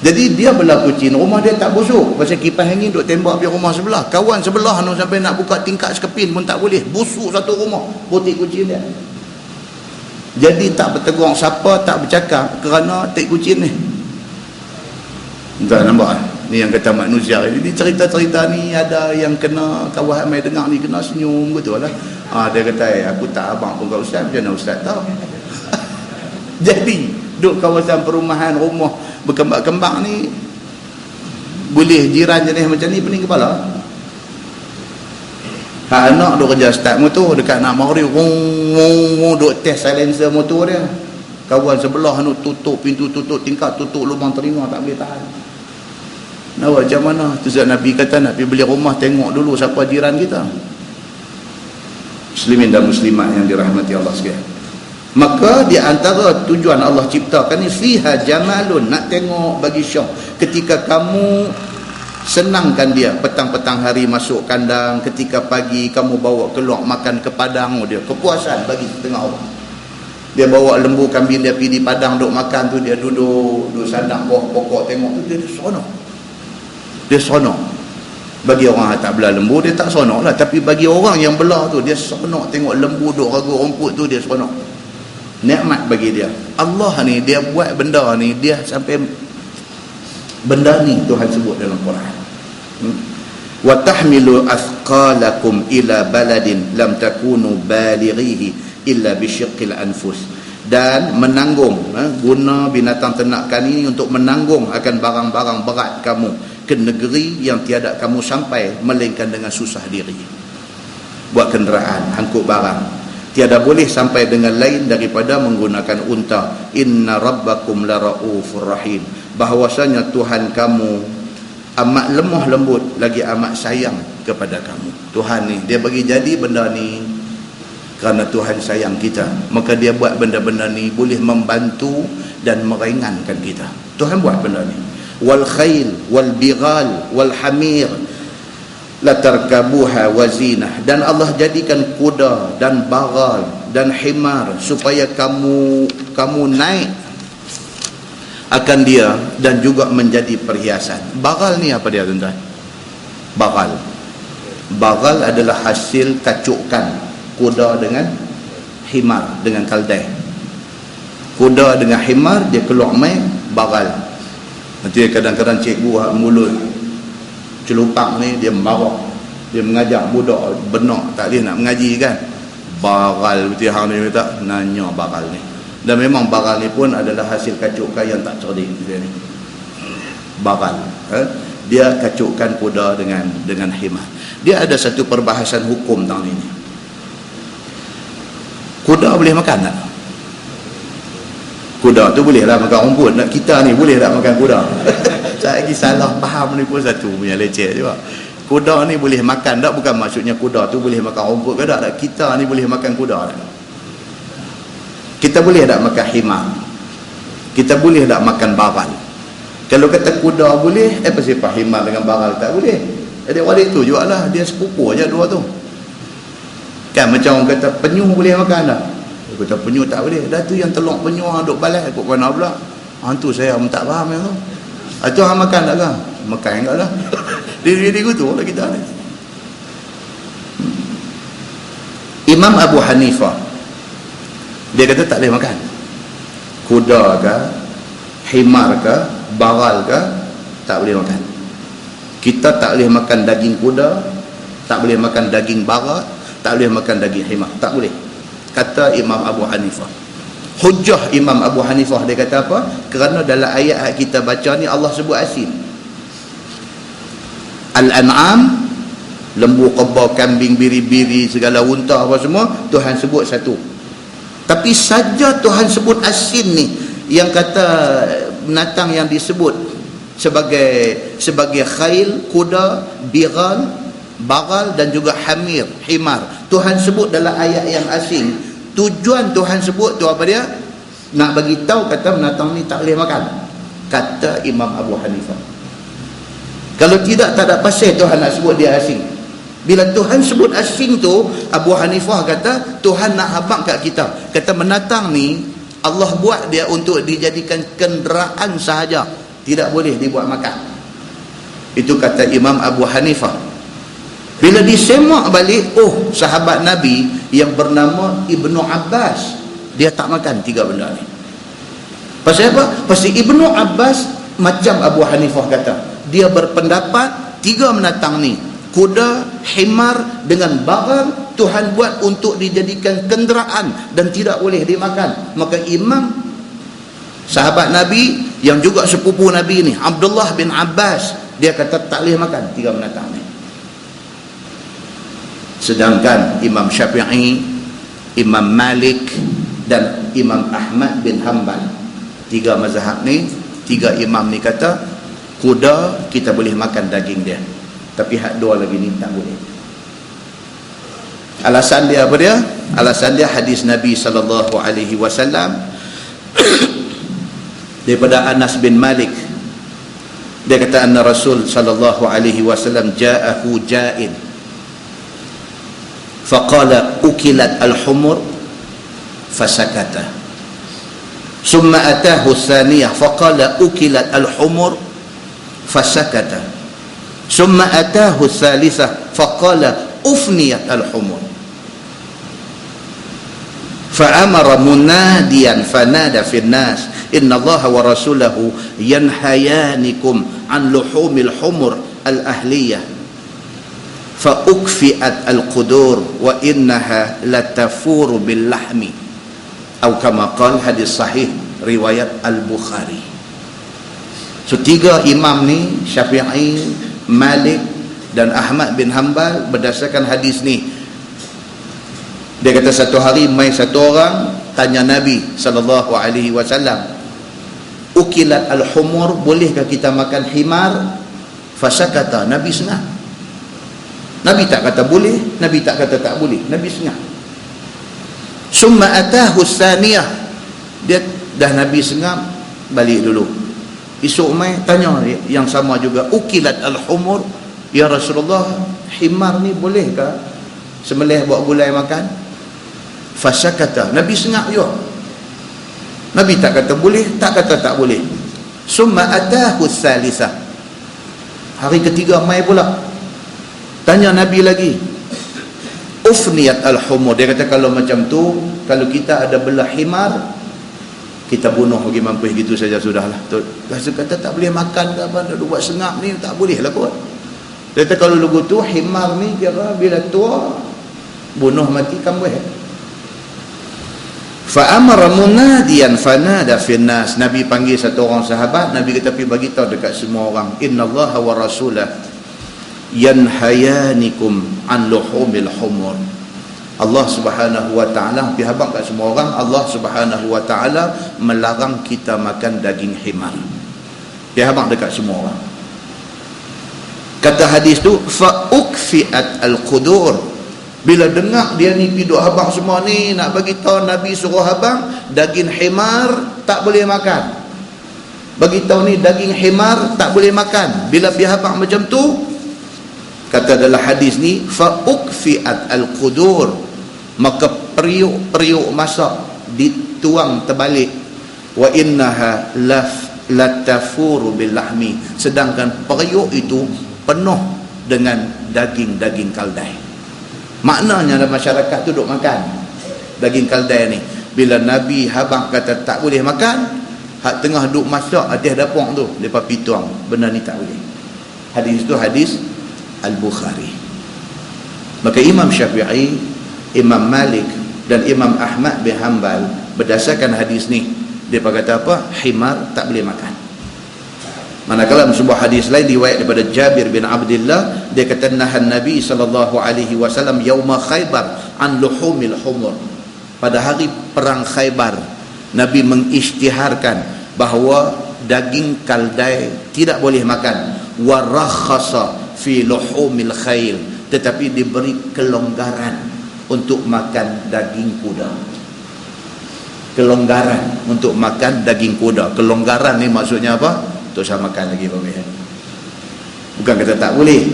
Jadi dia belah kucing, rumah dia tak busuk pasal kipas angin duk tembak pergi rumah sebelah. Kawan sebelah nu sampai nak buka tingkap sekepin pun tak boleh, busuk satu rumah butik kucing dia. Jadi tak bertegur siapa, tak bercakap kerana tai kucing ni. Entah nampak ni yang kata manusia. Jadi cerita-cerita ni ada yang kena, kawan mai dengar ni kena senyum betul lah. Dia kata aku tak abang pun kat ustaz, macam mana ustaz tahu? Jadi duduk kawasan perumahan, rumah berkembang-kembang ni, boleh jiran jenis macam ni pening kepala. Anak duk kerja start motor dekat nak maghrib, duk test silencer motor dia. Kawan sebelah tu tutup pintu, tutup tingkap, tutup lubang telinga, tak boleh tahan. Nak buat macam mana? Tu sebab Nabi kata nak pergi beli rumah, tengok dulu siapa jiran kita. Muslimin dan muslimat yang dirahmati Allah sekalian. Maka di antara tujuan Allah ciptakan ni fiha jamalun, nak tengok bagi syok. Ketika kamu senangkan dia, petang-petang hari masuk kandang, ketika pagi kamu bawa keluar makan ke padang, dia kepuasan bagi setengah orang. Dia bawa lembu kambing dia pergi di padang duk makan tu, dia duduk sandang bawah pokok tengok tu, dia seronok. Dia seronok. Bagi orang yang tak belah lembu dia tak seronok lah, tapi bagi orang yang belah tu dia seronok tengok lembu duk ragu rumput tu, dia seronok. Nikmat bagi dia. Allah ni dia buat benda ni, dia sampai benda ni Tuhan sebut dalam Quran. Wa tahmilu athqalakum ila baladin lam takunu balighihi illa bisyiqqil anfus, dan menanggung, guna binatang ternakan ini untuk menanggung akan barang-barang berat kamu ke negeri yang tiada kamu sampai melainkan dengan susah diri. Buat kenderaan, angkut barang, tiada boleh sampai dengan lain daripada menggunakan unta. Inna rabbakum la raufur rahim, bahwasanya Tuhan kamu amat lemah lembut lagi amat sayang kepada kamu. Tuhan ni dia bagi jadi benda ni kerana Tuhan sayang kita, maka dia buat benda-benda ni boleh membantu dan meringankan kita. Tuhan buat benda ni. Wal khail wal bighal wal hamir latarkabuha wazinah, dan Allah jadikan kuda dan bagal dan himar supaya kamu naik akan dia dan juga menjadi perhiasan. Bagal ni apa dia tuan-tuan? Bagal adalah hasil tacukan kuda dengan himar, dengan kaldai. Kuda dengan himar, dia keluar main baral. Nanti kadang-kadang cikgu mulut celupak ni, dia marah, dia mengajak budak benak tak boleh nak mengaji kan, baral betul hang ni tak nanya baral ni. Dan memang baral ni pun adalah hasil kacukan yang tak cerdik dia ni. Baral, dia kacukkan kuda dengan himar. Dia ada satu perbahasan hukum tahun ini. Kuda boleh makan tak? Kuda tu boleh lah makan rumput. Nak kita ni boleh tak makan kuda? Saya lagi salah faham ni pun satu punya leceh juga. Kuda ni boleh makan tak? Bukan maksudnya kuda tu boleh makan rumput ke tak? Kita ni boleh makan kuda tak? Kita boleh tak makan himar? Kita boleh tak makan baral? Kalau kata kuda boleh, apa sebab himar dengan baral tak boleh? Adik-adik tu jugalah, dia sepupu aja dua tu. Kan macam orang kata penyu boleh makan tak? Dia kata penyu tak boleh. Dah tu yang telur penyu duk balas ikut mana pula? Tu saya pun tak faham yang tu. Itu hang makan tak kan? Makan enggak lah. Diri tu lah kita ni. Imam Abu Hanifah, dia kata tak boleh makan kuda ke, himar ke, baral ke, tak boleh makan. Kita tak boleh makan daging kuda, tak boleh makan daging baral, tak boleh makan daging himar, tak boleh, kata Imam Abu Hanifah. Hujjah Imam Abu Hanifah, dia kata apa? Kerana dalam ayat kita baca ni Allah sebut asin. Al-An'am, lembu, kebau, kambing, biri-biri, segala unta apa semua, Tuhan sebut satu. Tapi saja Tuhan sebut asin ni, yang kata binatang yang disebut sebagai khail, kuda, biral, baral dan juga himar, Tuhan sebut dalam ayat yang asing. Tujuan Tuhan sebut tu apa dia? Nak bagi tahu kata binatang ni tak boleh makan, kata Imam Abu Hanifah. Kalau tidak, tak ada pasal Tuhan nak sebut dia asing. Bila Tuhan sebut asing tu, Abu Hanifah kata Tuhan nak habaq kat kita, kata binatang ni Allah buat dia untuk dijadikan kenderaan sahaja, tidak boleh dibuat makan. Itu kata Imam Abu Hanifah. Bila disemak balik, sahabat Nabi yang bernama Ibnu Abbas, dia tak makan tiga benda ni. Pasal apa? Pasal Ibnu Abbas macam Abu Hanifah kata, dia berpendapat tiga binatang ni, kuda, himar dengan baral, Tuhan buat untuk dijadikan kenderaan dan tidak boleh dimakan. Maka Imam sahabat Nabi yang juga sepupu Nabi ni, Abdullah bin Abbas, dia kata tak boleh makan tiga binatang ni. Sedangkan Imam Syafi'i, Imam Malik dan Imam Ahmad bin Hanbal, tiga mazhab ni, tiga imam ni kata kuda kita boleh makan daging dia, tapi hak dua lagi ni tak boleh. Alasan dia apa dia? Alasan dia hadis Nabi SAW daripada Anas bin Malik. Dia kata anna Rasul SAW ja'ahu ja'in faqala ukilat al-humur fasakata, summa atahu thaniyah faqala ukilat al-humur fasakata, summa atahu thalithah faqala ufniyat al-humur, fa'amara munadiyan fanada fi an-nas inna Allaha wa rasulahu yanhayanikum an luhumil humur al-ahliyah فأكفئت القدور وإنها لتفور باللحم أو كما قال, hadis sahih riwayat Al-Bukhari. So tiga imam ni, Syafi'i, Malik dan Ahmad bin Hanbal, berdasarkan hadis ni, dia kata satu hari mai satu orang tanya Nabi SAW, ukilat al-humur, bolehkah kita makan himar? Fasakata, Nabi sengah. Nabi tak kata boleh, Nabi tak kata tak boleh, Nabi sengah. Summa atahu tsaniyah, dia dah Nabi sengah, balik dulu. Esok mai tanya yang sama juga, ukilat al-humur, ya Rasulullah, himar ni bolehkah sembelih buat gulai makan? Fasakata, Nabi sengah juga. Nabi tak kata boleh, tak kata tak boleh. Summa atahu tsalisah, hari ketiga mai pula tanya Nabi lagi, ufniyat al-humur, dia kata kalau macam tu, kalau kita ada belah himar, kita bunuh pergi mampus gitu saja sudahlah. Rasa kata tak boleh makan ke apa, nak buat sengap ni tak boleh lah kot. Kata kalau lugu tu himar ni kira bila tua bunuh mati kambing. Fa amara munadiyan fanada fin nas. Nabi panggil satu orang sahabat, Nabi kata pergi bagi tahu dekat semua orang, innallaha wa rasulah yanhayanikum an luhumil humur. Allah Subhanahu wa taala pergi habaq kat semua orang, Allah Subhanahu wa taala melarang kita makan daging himar. Pergi habaq dekat semua orang. Kata hadis tu fa ukfiat al-qudur. Bila dengar dia ni pergi duk habaq semua ni nak bagi tahu Nabi suruh habaq daging himar tak boleh makan. Bagi tahu ni daging himar tak boleh makan. Bila pergi habaq macam tu, kata dalam hadis ni fa ukfiat al-qudur, maka periuk-periuk masak dituang terbalik, wa innaha latafuru bil lahmi, sedangkan periuk itu penuh dengan daging-daging kaldai. Maknanya dalam masyarakat tu duk makan daging kaldai ni. Bila Nabi habaq kata tak boleh makan, hak tengah duk masak atas dapur tu depa pituang, benda ni tak boleh. Hadis tu hadis Al-Bukhari. Maka Imam Syafi'i, Imam Malik dan Imam Ahmad bin Hanbal berdasarkan hadis ni, dia kata apa? Himar tak boleh makan. Manakala sebuah hadis lain riwayat daripada Jabir bin Abdullah, dia kata nahan Nabi sallallahu alaihi wasallam yauma Khaybar an luhumil humur. Pada hari perang Khaybar, Nabi mengisytiharkan bahawa daging kaldai tidak boleh makan. Wa rakhasa fi luhumil khayl, tetapi diberi kelonggaran untuk makan daging kuda. Kelonggaran untuk makan daging kuda. Kelonggaran ni maksudnya apa? Tak usah makan lagi bukan kata tak boleh,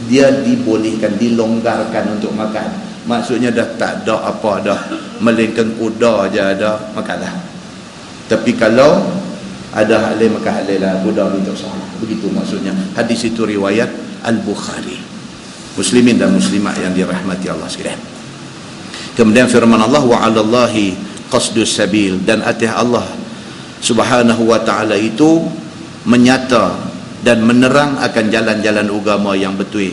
dia dibolehkan, dilonggarkan untuk makan. Maksudnya dah tak ada apa dah, melainkan kuda aja ada, makanlah. Tapi kalau ada halal makan halal lah, kuda ni tak usah. Begitu maksudnya. Hadis itu riwayat Al-Bukhari. Muslimin dan muslimat yang dirahmati Allah sekalian. Kemudian firman Allah, wa 'alallahi qasdus sabil, dan atas Allah Subhanahu wa taala itu menyata dan menerang akan jalan-jalan agama yang betul.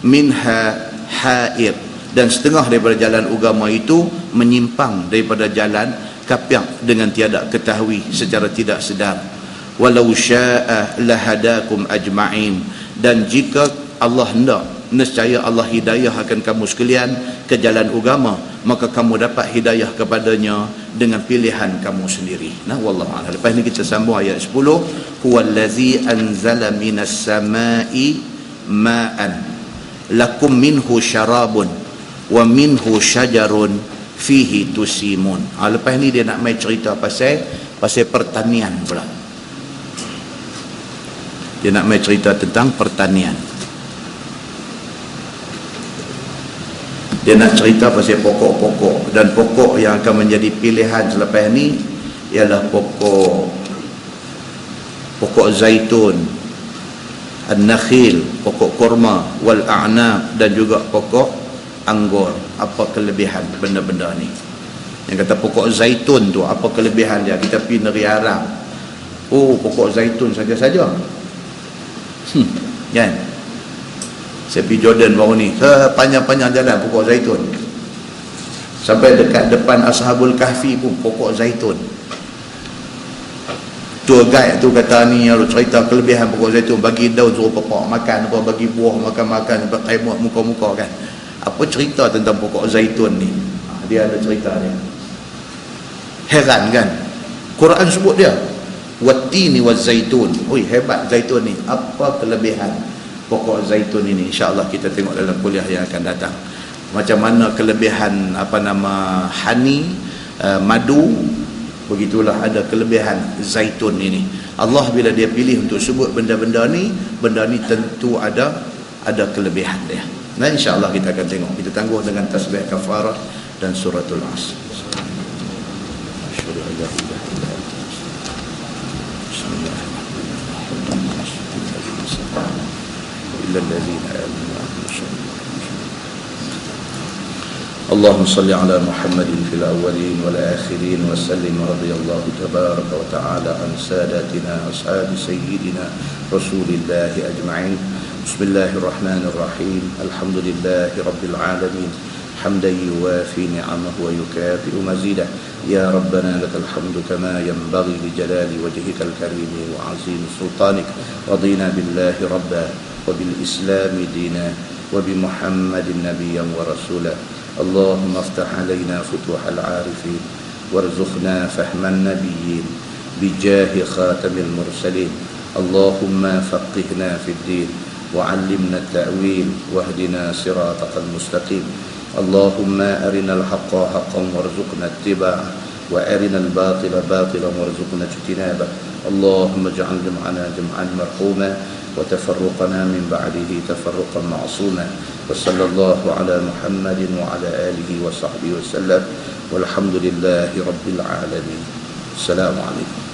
Minha haid, dan setengah daripada jalan agama itu menyimpang daripada jalan kapiak dengan tiada ketahui secara tidak sedar. Walau syaa lahadakum ajma'in, dan jika Allah hendak, nescaya Allah hidayah akan kamu sekalian ke jalan agama, maka kamu dapat hidayah kepadanya dengan pilihan kamu sendiri. Nah, wallahu a'lam. Lepas ni kita sambung ayat 10. Huwallazi anzala minas samai ma'an lakum minhu syarabun wa minhu syajarun fihi tusimun. Lepas ni dia nak mai cerita pasal pertanian pula. Dia nak mai cerita tentang pertanian. Dia nak cerita pasal pokok-pokok, dan pokok yang akan menjadi pilihan selepas ni ialah pokok zaitun, an-nakhil, pokok kurma, wal a'nab, dan juga pokok anggur. Apa kelebihan benda-benda ni? Yang kata pokok zaitun tu apa kelebihan dia? Kita pergi negeri Arab, oh pokok zaitun saja-saja. Kan? Saya pergi Jordan baru ni, panjang-panjang jalan pokok zaitun, sampai dekat depan Ashabul Kahfi pun pokok zaitun. Tour guide tu kata ni harus cerita kelebihan pokok zaitun, bagi daun suruh pepak makan, apa bagi buah makan-makan, pakai muka-muka kan. Apa cerita tentang pokok zaitun ni? Dia ada cerita dia. Heran kan? Quran sebut dia wattini waz-zaitun. Oi, hebat zaitun ni. Apa kelebihan pokok zaitun ini? InsyaAllah kita tengok dalam kuliah yang akan datang. Macam mana kelebihan honey, madu, begitulah ada kelebihan zaitun ini. Allah bila dia pilih untuk sebut benda-benda ni, benda ni tentu ada kelebihan dia. Nah, insyaAllah kita akan tengok. Kita tangguh dengan tasbih kafarah dan suratul Asr. الذين آمنوا اللهم صل على محمد في الأولين والآخرين وسلم رضي الله تبارك وتعالى عن ساداتنا أصحاب سيدنا رسول الله أجمعين. بسم الله الرحمن الرحيم. الحمد لله رب العالمين حمدا يوافي نعمه ويكافئ مزيده. يا ربنا لك الحمد كما ينبغي لجلال وجهك الكريم وعظيم سلطانك. رضينا بالله ربا وبالإسلام دينا وبمحمد نبيا ورسولا. اللهم افتح علينا فتوح العارفين وارزقنا فهم النبيين بجاه خاتم المرسلين. اللهم فقهنا في الدين وعلمنا التأويل واهدنا صراطك المستقيم. اللهم أرنا الحق حقا وارزقنا اتباعه وأرنا الباطل باطلا وارزقنا اجتنابه. اللهم اجعل جمعنا جمعا مرحوما وتفرقنا من بعده تفرقا معصوما. وصلى الله على محمد وعلى آله وصحبه وسلم والحمد لله رب العالمين. السلام عليكم.